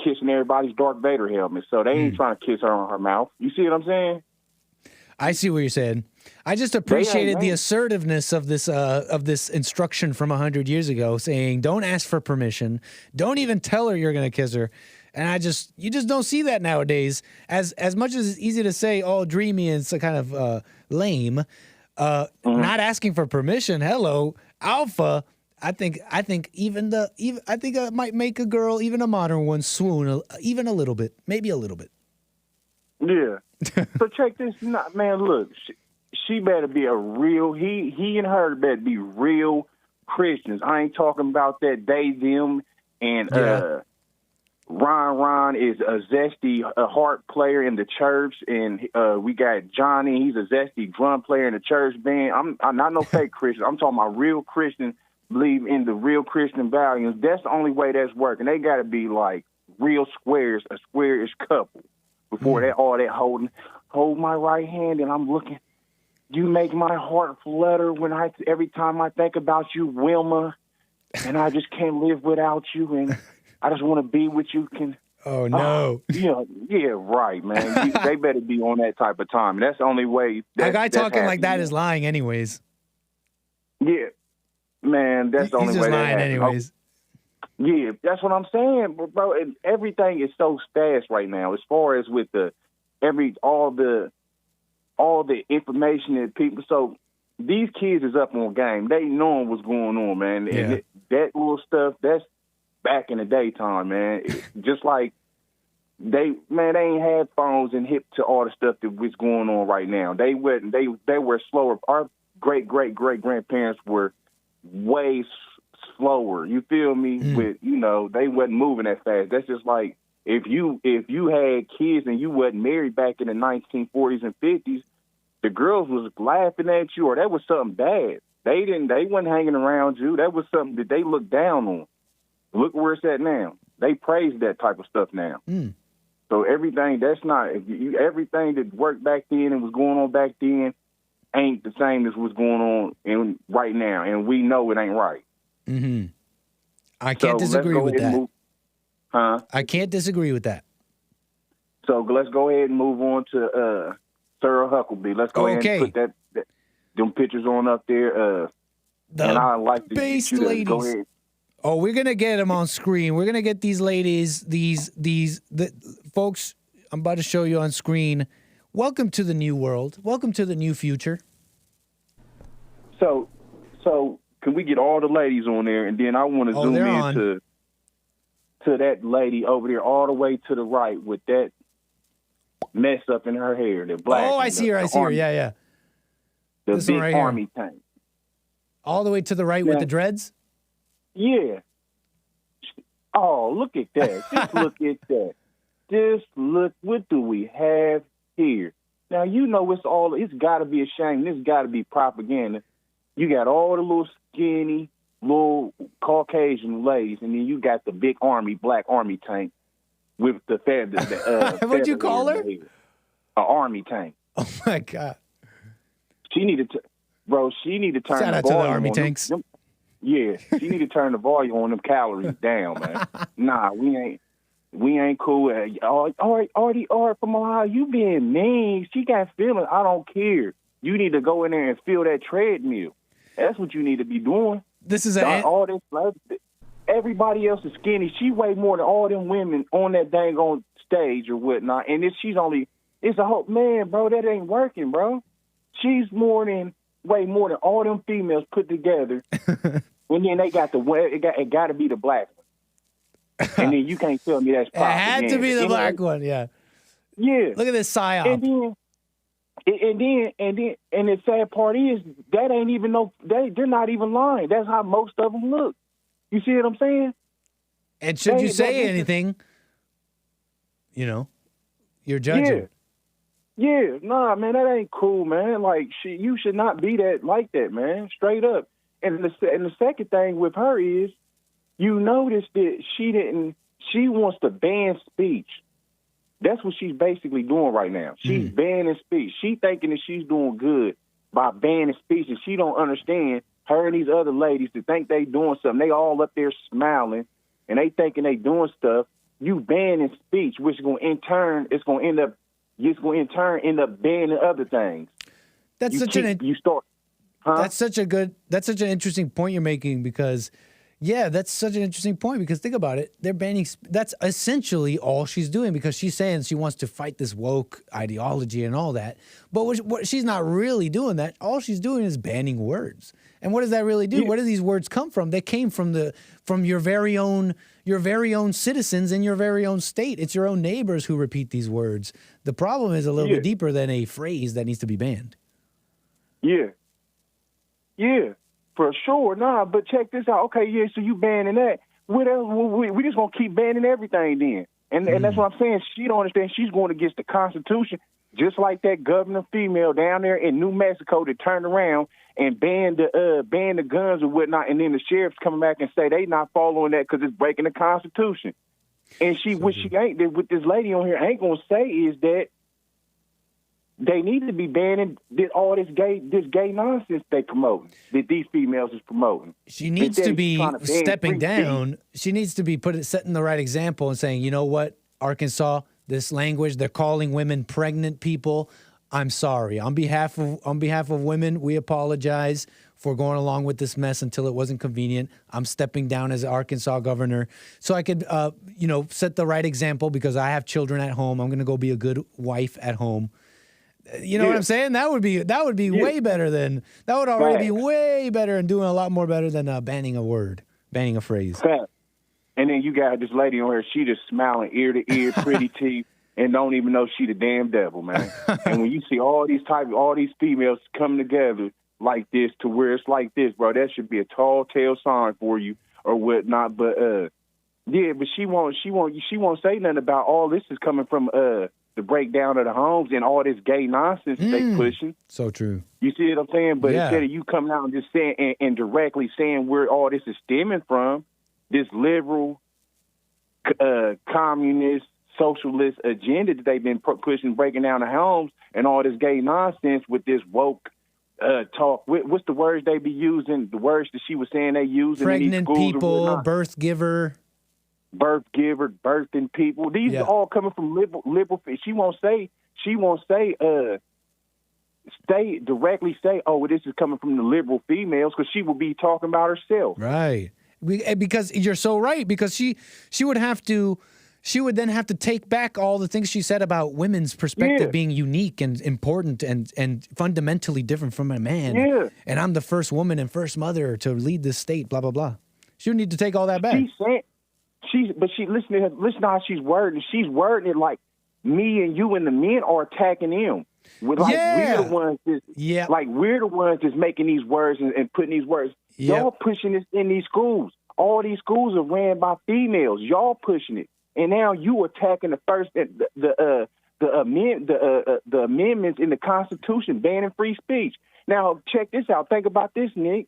kissing everybody's Darth Vader helmet. So they ain't trying to kiss her on her mouth. You see what I'm saying? I see what you're saying. I just appreciated the assertiveness of this instruction from 100 years ago, saying don't ask for permission, don't even tell her you're going to kiss her. And you just don't see that nowadays. As much as it's easy to say, oh, dreamy and so kind of lame, not asking for permission. Hello, alpha. I think it might make a girl, even a modern one, swoon even a little bit, maybe a little bit. Yeah. So check this, man. Look, she better be a real. He and her better be real Christians. I ain't talking about that they them and Ron is a zesty harp player in the church, and we got Johnny. He's a zesty drum player in the church band. I'm not no fake Christian. I'm talking about real Christian, believe in the real Christian values. That's the only way that's working. They got to be like real squares, a squarish couple before all that hold my right hand and I'm looking. You make my heart flutter every time I think about you, Wilma, and I just can't live without you and. I just want to be with you. Oh, no. Yeah, right, man. They better be on that type of time. That's the only way. A guy talking like that is lying anyways. Yeah, man, that's the only way. He's just lying anyways. Yeah, that's what I'm saying, bro. And everything is so fast right now as far as with the all the information that people. So these kids is up on game. They knowing what's going on, man. Yeah. And that little stuff, that's back in the daytime, man. Just like they ain't had phones and hip to all the stuff that was going on right now. They were slower. Our great grandparents were way slower. You feel me? With they wasn't moving that fast. That's just like if you had kids and you wasn't married back in the 1940s and 50s, the girls was laughing at you, or that was something bad. They wasn't hanging around you. That was something that they looked down on. Look where it's at now. They praise that type of stuff now. So everything everything that worked back then and was going on back then ain't the same as what's going on right now, and we know it ain't right. I can't disagree with that. I can't disagree with that. So let's go ahead and move on to Sarah Huckabee. Let's go ahead and put them pictures on up there. And I like to based get you to ladies. go ahead. Oh, we're gonna get them on screen. We're gonna get these ladies, the folks. I'm about to show you on screen. Welcome to the new world. Welcome to the new future. So can we get all the ladies on there, and then I want to zoom in to that lady over there, all the way to the right with that mess up in her hair, the black. Oh, I see her. Yeah. The This big one right here. army tank. All the way to the right with the dreads. Yeah. Oh, look at that. Just look at that. Just look. What do we have here? Now, it's got to be a shame. This got to be propaganda. You got all the little skinny, little Caucasian ladies, and then you got the big black army tank with the feathers. What'd you call her? An army tank. Oh, my God. She needed to turn Shout the out to the volume army on tanks. Yeah, she need to turn the volume on them calories down, man. Nah, we ain't cool. Artie, from Ohio, you being mean. She got feelings. I don't care. You need to go in there and feel that treadmill. That's what you need to be doing. This is all this. Everybody else is skinny. She weigh more than all them women on that dang on stage or whatnot. And it's a whole man, bro. That ain't working, bro. She's way more than all them females put together. And then they got it got to be the black one. And then you can't tell me that's propaganda. It had to be the black one, yeah. Yeah. Look at this psyop. And the sad part is that ain't even they're not even lying. That's how most of them look. You see what I'm saying? And should you say anything, you're judging. Yeah, nah, man, that ain't cool, man. Like, you should not be like that, man. Straight up. And the second thing with her is, you notice that she wants to ban speech. That's what she's basically doing right now. She's banning speech. She thinking that she's doing good by banning speech, and she don't understand her and these other ladies that think they doing something. They all up there smiling, and they thinking they doing stuff. You banning speech, which is going to in turn end up banning other things. That's such an interesting point you're making, because that's such an interesting point, because think about it. They're banning. That's essentially all she's doing, because she's saying she wants to fight this woke ideology and all that. But what she's not really doing that. All she's doing is banning words. And what does that really do? Where do these words come from? They came from your very own citizens in your very own state. It's your own neighbors who repeat these words. The problem is a little bit deeper than a phrase that needs to be banned. Yeah, for sure. Nah, but check this out. Okay, so you banning that. What else? We just gonna keep banning everything then. And that's what I'm saying. She don't understand. She's going against the Constitution, just like that governor female down there in New Mexico that turned around and banned the guns or whatnot, and then the sheriff's coming back and say they not following that because it's breaking the Constitution. And what this lady on here ain't gonna say is that they need to be banning all this gay nonsense they promoting, that these females is promoting. She needs to be stepping down. She needs to be setting the right example and saying, you know what, Arkansas, this language, they're calling women pregnant people. I'm sorry. On behalf of women, we apologize. for going along with this mess until it wasn't convenient. I'm stepping down as Arkansas governor so I could, set the right example because I have children at home. I'm going to go be a good wife at home. You know what I'm saying? That would be way better than, that would already be way better and doing a lot more better than banning a phrase. Fact. And then you got this lady on here, she just smiling ear to ear, pretty teeth, and don't even know she the damn devil, man. And when you see all these females come together like this to where it's like this, bro, that should be a tall tale sign for you or whatnot. But but she won't say nothing about all this is coming from the breakdown of the homes and all this gay nonsense they pushing. So true. You see what I'm saying? But instead of you coming out and just saying and directly saying where all this is stemming from, this liberal, communist, socialist agenda that they've been pushing, breaking down the homes and all this gay nonsense with this woke talk. What's the words they be using? The words that she was saying they use in these schools. Pregnant people, birth giver, birthing people. These are all coming from liberal. She won't say. Directly say, oh, well, this is coming from the liberal females, because she will be talking about herself. Right. Because you're so right. Because she would then have to take back all the things she said about women's perspective being unique and important and fundamentally different from a man. Yeah. And I'm the first woman and first mother to lead this state. Blah blah blah. She would need to take all that back. Listen to how she's wording. She's wording it like me and you and the men are attacking him. We're the ones that's making these words and putting these words. Y'all pushing this in these schools. All these schools are ran by females. Y'all pushing it, and now you attacking the amendments in the Constitution banning free speech. Now check this out. Think about this, Nick.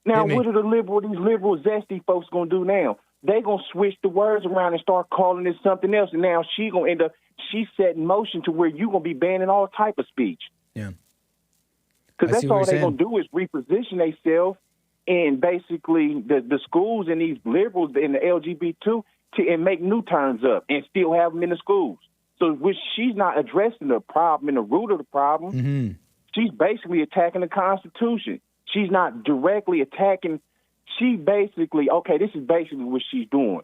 Now what are these liberal zesty folks gonna do now? They gonna switch the words around and start calling it something else, and now she gonna end up. She set in motion to where you gonna be banning all type of speech. Yeah. Because that's all they're going to do is reposition themselves in basically the schools and these liberals in the LGBT and make new terms up and still have them in the schools. So which she's not addressing the problem and the root of the problem. Mm-hmm. She's basically attacking the Constitution. She's not directly attacking. She basically, this is basically what she's doing.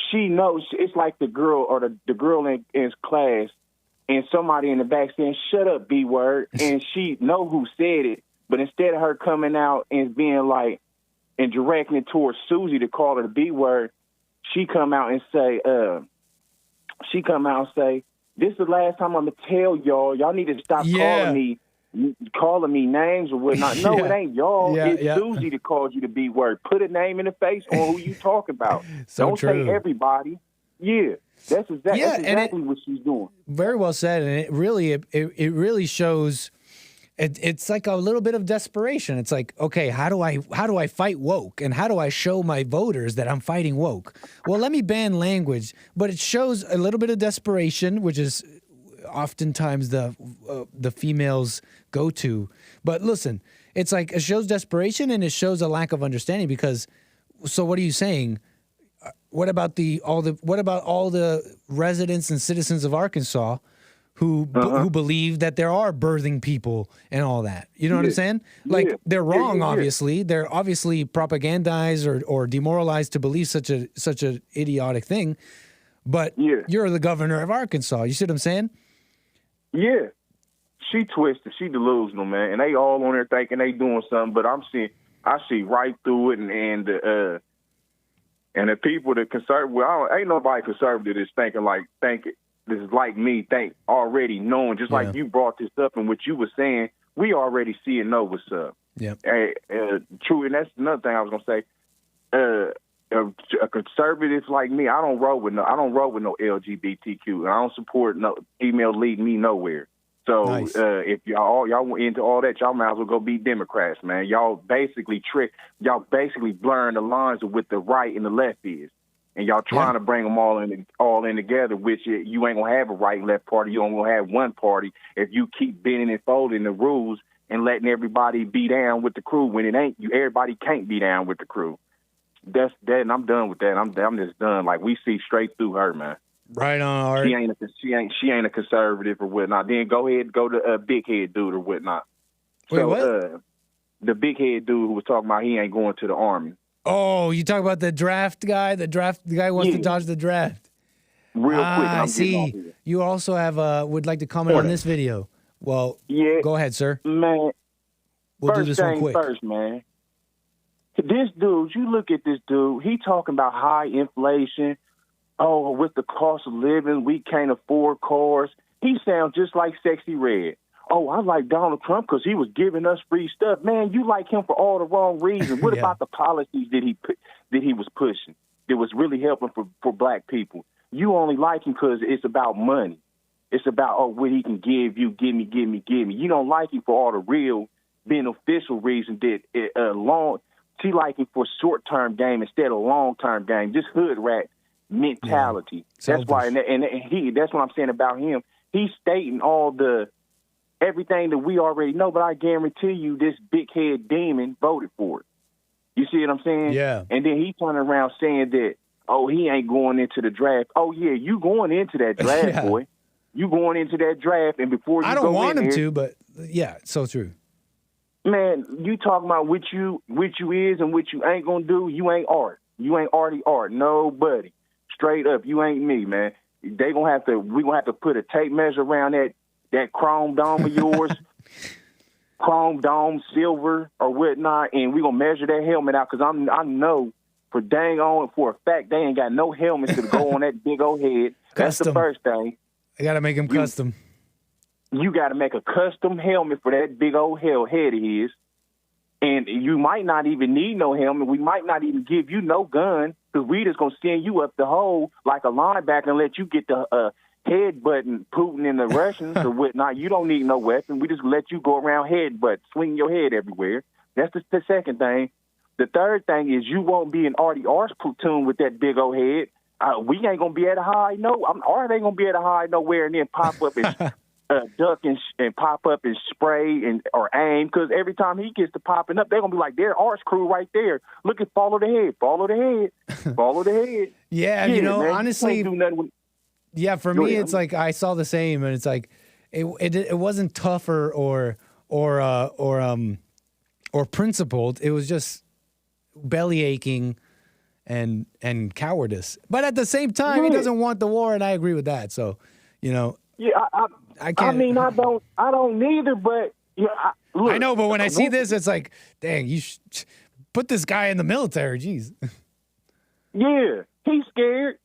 She knows it's like the girl or the girl in class and somebody in the back saying, "Shut up, B word," and she know who said it, but instead of her coming out and being like and directing it towards Susie to call her the B word, she come out and say, "This is the last time I'm gonna tell y'all. Y'all need to stop calling me names or whatnot." No, it ain't y'all. It's Susie that calls you the B word. Put a name in the face on who you talk about. Don't say everybody. Yeah. That's exactly what she's doing. Very well said, and it really shows. It's like a little bit of desperation. It's like, okay, how do I fight woke, and how do I show my voters that I'm fighting woke? Well, let me ban language, but it shows a little bit of desperation, which is oftentimes the females go to. But listen, it's like it shows desperation and it shows a lack of understanding. Because, so what are you saying? What about all the residents and citizens of Arkansas who believe that there are birthing people and all that? You know what I'm saying? Like they're wrong. Obviously, they're obviously propagandized or demoralized to believe such a idiotic thing. But you're the governor of Arkansas. You see what I'm saying? Yeah, she twisted. She delusional, man. And they all on there thinking they doing something, but I see right through it, and the people that ain't nobody conservative that's think this is like me, think already knowing, just like you brought this up and what you were saying, we already see and know what's up. Yeah. True, and that's another thing I was gonna say. A conservative like me, I don't roll with no LGBTQ, and I don't support no female leading me nowhere. So nice. If y'all went into all that, y'all might as well go be Democrats, man. Y'all basically blurring the lines of what the right and the left is, and y'all trying to bring them all in together. Which you ain't gonna have a right and left party. You only gonna have one party if you keep bending and folding the rules and letting everybody be down with the crew when it ain't. Everybody can't be down with the crew. That's that, and I'm done with that. I'm just done. Like, we see straight through her, man. Right on, Art. She ain't a conservative or whatnot. Then go ahead, go to a big head dude or whatnot. Wait, what? the big head dude who was talking about he ain't going to the Army. Oh, you talk about the draft guy? The guy wants to dodge the draft. Real quick, I see. You also have would like to comment on this video. Well, go ahead, sir. Man, we'll do first this one thing quick. first, man. This dude, you look at this dude, he talking about high inflation. Oh, with the cost of living, we can't afford cars. He sounds just like Sexy Red. Oh, I like Donald Trump because he was giving us free stuff. Man, you like him for all the wrong reasons. What about the policies that he was pushing that was really helping for black people? You only like him because it's about money. It's about, what he can give you, give me. You don't like him for all the real beneficial reasons that she like him for short-term game instead of long-term game, just hood rat mentality. Yeah. That's why, that's what I'm saying about him. He's stating everything that we already know, but I guarantee you this big head demon voted for it. You see what I'm saying? Yeah. And then he turned around saying that, oh, he ain't going into the draft. Oh, yeah, you going into that draft, boy. You going into that draft, and before you go in I don't want him there, to, but yeah, it's so true. Man, you talking about what you is and what you ain't gonna do. You ain't art. You ain't arty art. Nobody. Straight up, you ain't me, man. We gonna have to put a tape measure around that chrome dome of yours, chrome dome, silver or whatnot, and we gonna measure that helmet out because I know for a fact they ain't got no helmets to go on that big old head. That's the first thing. I gotta make him custom. You got to make a custom helmet for that big old head of his. And you might not even need no helmet. We might not even give you no gun because we just going to send you up the hole like a linebacker and let you get the headbutting Putin and the Russians or whatnot. You don't need no weapon. We just let you go around headbutt, swing your head everywhere. That's the second thing. The third thing is you won't be an Artie Arse platoon with that big old head. We ain't going to be at a high note. Art ain't going to be at a high nowhere and then pop up and duck and pop up and spray or aim, because every time he gets to popping up, they're going to be like, their arts crew right there. Look at follow the head. Yeah, man, honestly, you can't do nothing with, for me, it's like I saw the same, and it's like it wasn't tougher or principled. It was just belly aching and cowardice. But at the same time, he doesn't want the war, and I agree with that. So, Yeah, I can't. I mean, I don't neither, but look, I know, but when I see this, it's like, dang, you put this guy in the military. Jeez. Yeah, he's scared.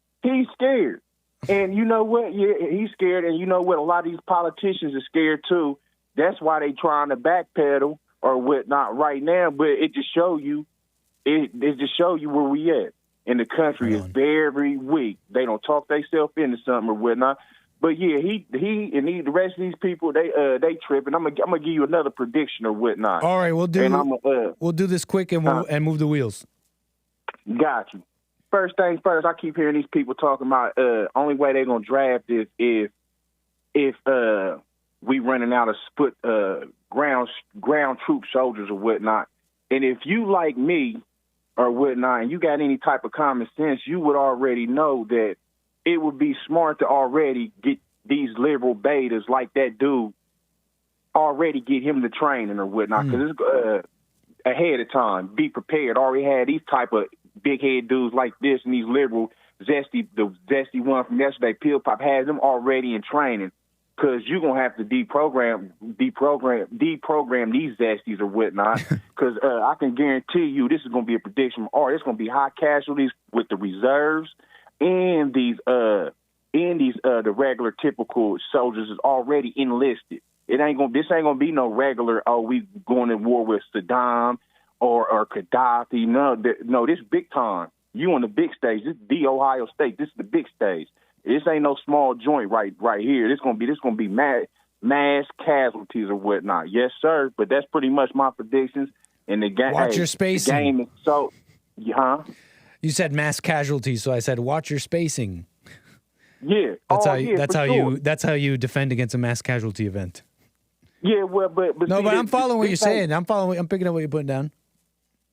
And you know what? Yeah, he's scared. And you know what? A lot of these politicians are scared too. That's why they trying to backpedal or whatnot right now. But it just show you where we at. And the country is very weak. They don't talk themselves into something or whatnot. But yeah, the rest of these people, they tripping. I'm gonna give you another prediction or whatnot. All right, we'll do this quick and move the wheels. Got you. First things first, I keep hearing these people talking about only way they're gonna draft is if we running out of ground troop soldiers or whatnot. And if you like me or whatnot, and you got any type of common sense, you would already know that it would be smart to already get these liberal betas like that dude, already get him the training or whatnot, because it's ahead of time. Be prepared. Already had these type of big head dudes like this and these liberal the zesty one from yesterday, Pill Pop, has them already in training, because you're going to have to deprogram these zesties or whatnot, because I can guarantee you this is going to be a prediction from Art. It's going to be high casualties with the reserves and the regular typical soldiers is already enlisted. This ain't gonna be no regular, we going to war with Saddam or Gaddafi. No, this big time. You on the big stage. This is the Ohio State. This is the big stage. This ain't no small joint right here. This gonna be mass casualties or whatnot. Yes, sir. But that's pretty much my predictions. And the game. Watch your spacing. The game is so, You said mass casualties, so I said watch your spacing. Yeah, that's how you defend against a mass casualty event. Yeah, well, but I'm following what you're saying. I'm picking up what you're putting down.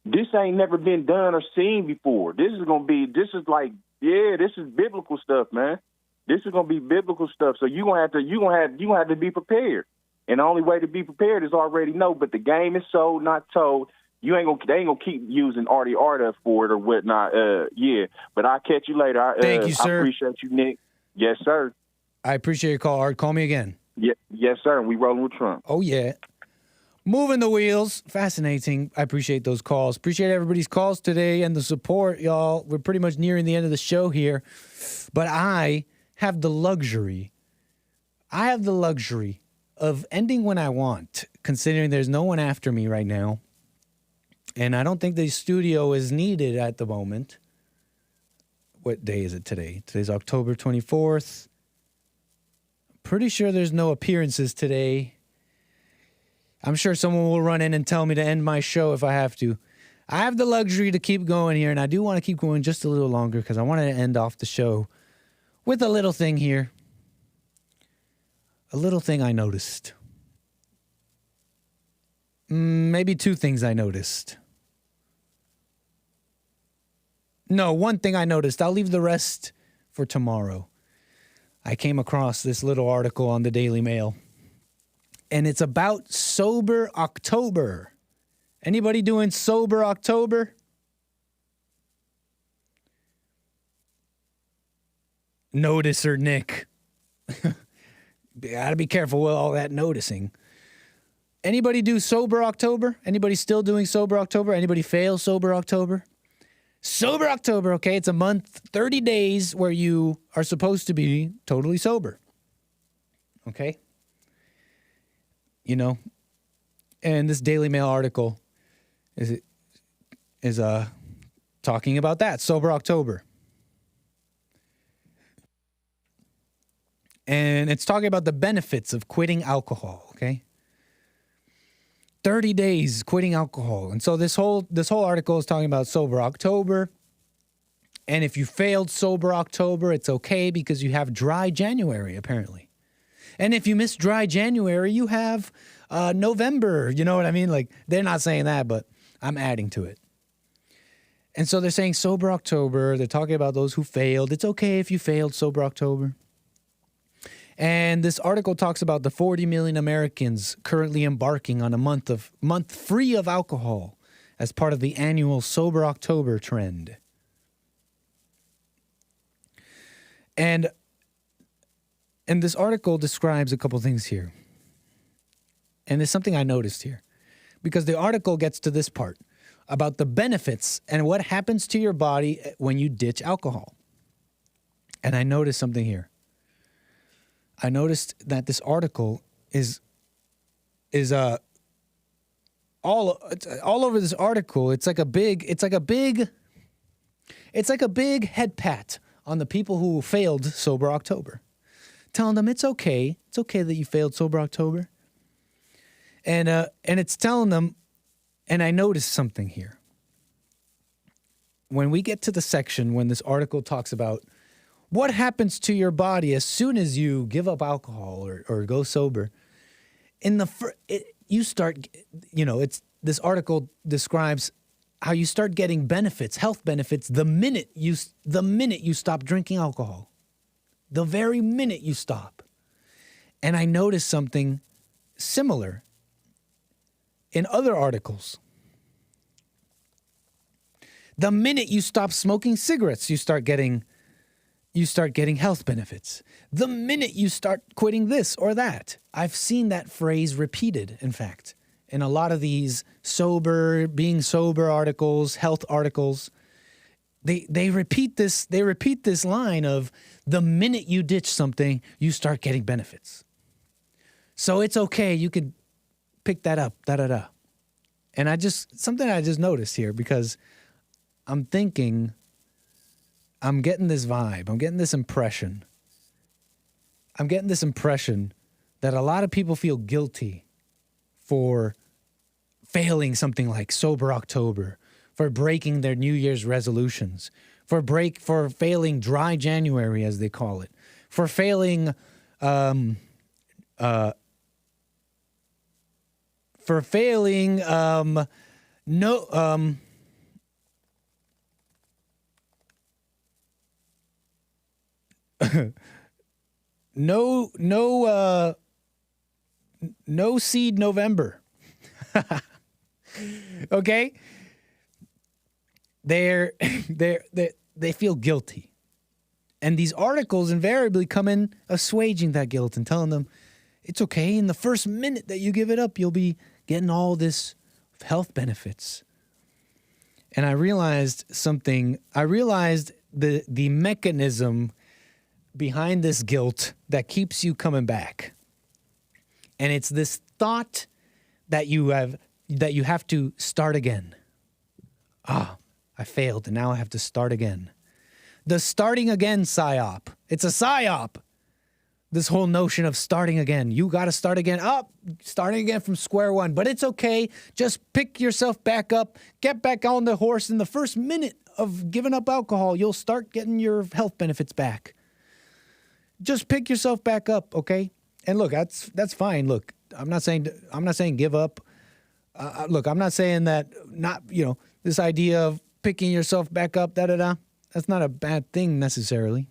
This ain't never been done or seen before. This is biblical stuff, man. This is gonna be biblical stuff. So you gonna have to be prepared. And the only way to be prepared is already know. But the game is sold, not told. They ain't gonna keep using Arta for it or whatnot. Yeah. But I'll catch you later. Thank you, sir. I appreciate you, Nick. Yes, sir. I appreciate your call, Art. Call me again. Yeah, yes, sir. And we rolling with Trump. Oh, yeah. Moving the wheels. Fascinating. I appreciate those calls. Appreciate everybody's calls today and the support, y'all. We're pretty much nearing the end of the show here. But I have the luxury of ending when I want, considering there's no one after me right now. And I don't think the studio is needed at the moment. What day is it today? Today's October 24th. Pretty sure there's no appearances today. I'm sure someone will run in and tell me to end my show if I have to. I have the luxury to keep going here, and I do want to keep going just a little longer because I wanted to end off the show with a little thing here. A little thing I noticed. Maybe two things I noticed. No, one thing I noticed. I'll leave the rest for tomorrow. I came across this little article on the Daily Mail, and it's about Sober October. Anybody doing Sober October? Noticer Nick. Gotta be careful with all that noticing. Anybody do Sober October? Anybody still doing Sober October? Anybody fail Sober October? Sober October, okay? It's a month, 30 days where you are supposed to be totally sober. Okay? You know, and this Daily Mail article is talking about that, Sober October. And it's talking about the benefits of quitting alcohol, okay? 30 days quitting alcohol. And so this whole article is talking about Sober October. And if you failed Sober October, it's okay because you have Dry January, apparently. And if you miss Dry January, you have November. You know what I mean? Like, they're not saying that, but I'm adding to it. And so they're saying Sober October. They're talking about those who failed. It's okay if you failed Sober October. And this article talks about the 40 million Americans currently embarking on a month free of alcohol as part of the annual Sober October trend. And this article describes a couple things here. And there's something I noticed here. Because the article gets to this part about the benefits and what happens to your body when you ditch alcohol. And I noticed something here. I noticed that this article is all over this article. It's like a big head pat on the people who failed Sober October, telling them it's okay that you failed Sober October, and it's telling them. And I noticed something here. When we get to the section when this article talks about what happens to your body as soon as you give up alcohol or go sober, this article describes how you start getting benefits, health benefits, the minute you stop drinking alcohol, the very minute you stop. And I noticed something similar in other articles. The minute you stop smoking cigarettes, you start getting health benefits. The minute you start quitting this or that. I've seen that phrase repeated, in fact, in a lot of these being sober articles, health articles. They repeat this line of the minute you ditch something, you start getting benefits. So it's okay, you could pick that up, da-da-da. And something I just noticed here, because I'm getting this vibe. I'm getting this impression. That a lot of people feel guilty for failing something like Sober October, for breaking their New Year's resolutions, for failing Dry January, as they call it, for failing No Seed November. Okay? They feel guilty. And these articles invariably come in assuaging that guilt and telling them, it's okay. In the first minute that you give it up, you'll be getting all this health benefits. And I realized something. I realized the mechanism behind this guilt that keeps you coming back. And it's this thought that you have to start again. I failed, and now I have to start again. The starting again psyop. It's a psyop. This whole notion of starting again. You got to start again. Starting again from square one. But it's okay. Just pick yourself back up. Get back on the horse. In the first minute of giving up alcohol, you'll start getting your health benefits back. Just pick yourself back up, okay? And look, that's fine. Look, I'm not saying give up. Look, I'm not saying that this idea of picking yourself back up, that's not a bad thing necessarily.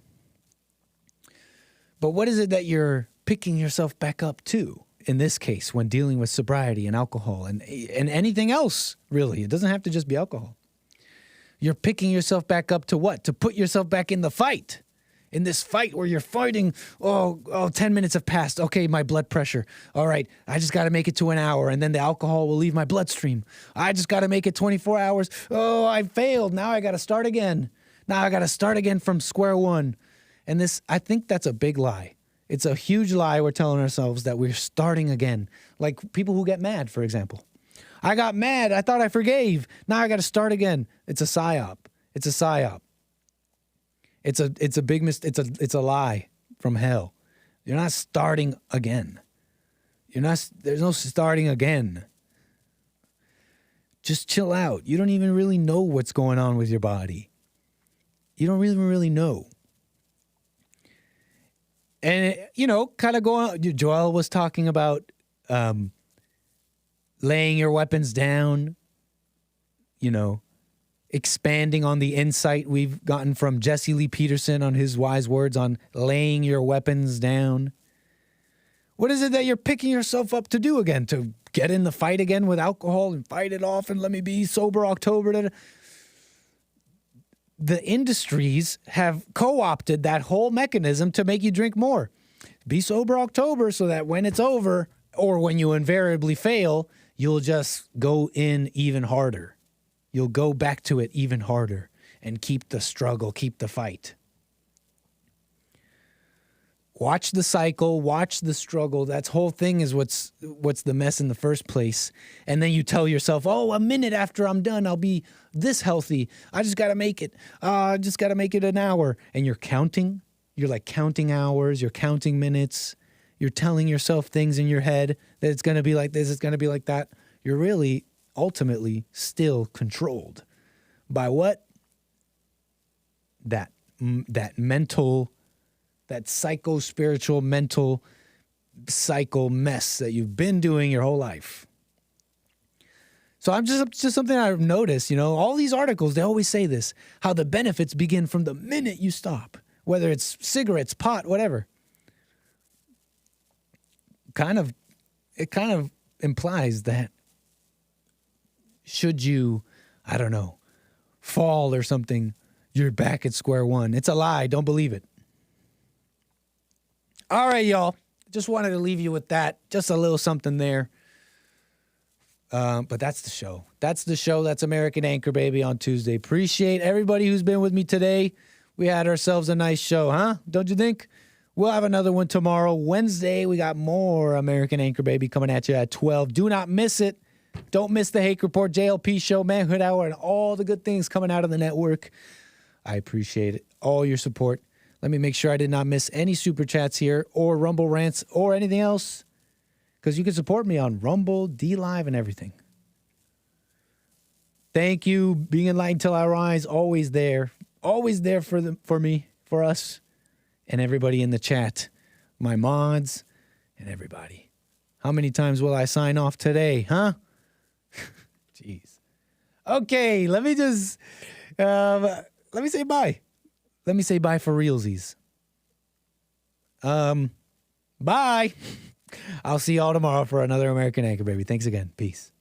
But what is it that you're picking yourself back up to in this case when dealing with sobriety and alcohol and anything else, really? It doesn't have to just be alcohol. You're picking yourself back up to what? To put yourself back in the fight. In this fight where you're fighting, 10 minutes have passed. Okay, my blood pressure. All right, I just got to make it to an hour, and then the alcohol will leave my bloodstream. I just got to make it 24 hours. Oh, I failed. Now I got to start again. Now I got to start again from square one. And I think that's a big lie. It's a huge lie we're telling ourselves that we're starting again. Like people who get mad, for example. I got mad. I thought I forgave. Now I got to start again. It's a psyop. It's a psyop. It's a big it's a lie from hell. You're not starting again. There's no starting again. Just chill out. You don't even really know what's going on with your body. You don't really know. And, kind of going on, Joel was talking about laying your weapons down, expanding on the insight we've gotten from Jesse Lee Peterson on his wise words on laying your weapons down. What is it that you're picking yourself up to do again? To get in the fight again with alcohol and fight it off and let me be sober October? The industries have co-opted that whole mechanism to make you drink more. Be sober October so that when it's over or when you invariably fail, you'll just go in even harder. You'll go back to it even harder and keep the struggle, keep the fight. Watch the cycle, watch the struggle. That whole thing is what's the mess in the first place. And then you tell yourself, a minute after I'm done, I'll be this healthy. I just got to make it. I just got to make it an hour. And you're counting. You're like counting hours. You're counting minutes. You're telling yourself things in your head that it's going to be like this, it's going to be like that. You're really ultimately still controlled by what? That mental, that psycho-spiritual, mental, psycho mess that you've been doing your whole life. So I'm just something I've noticed, all these articles, they always say this, how the benefits begin from the minute you stop, whether it's cigarettes, pot, whatever. It kind of implies that should you, fall or something, you're back at square one. It's a lie. Don't believe it. All right, y'all. Just wanted to leave you with that. Just a little something there. But that's the show. That's the show. That's American Anchor Baby on Tuesday. Appreciate everybody who's been with me today. We had ourselves a nice show, huh? Don't you think? We'll have another one tomorrow. Wednesday, we got more American Anchor Baby coming at you at 12. Do not miss it. Don't miss the Hake Report, JLP Show, Manhood Hour, and all the good things coming out of the network. I appreciate it. All your support. Let me make sure I did not miss any super chats here or Rumble rants or anything else, because you can support me on Rumble, D-Live, and everything. Thank you. Being enlightened till I rise. Always there for me, for us, and everybody in the chat. My mods and everybody. How many times will I sign off today, huh? Jeez. Okay, let me just let me say bye. Let me say bye for realsies. Bye. I'll see y'all tomorrow for another American Anchor Baby. Thanks again. Peace.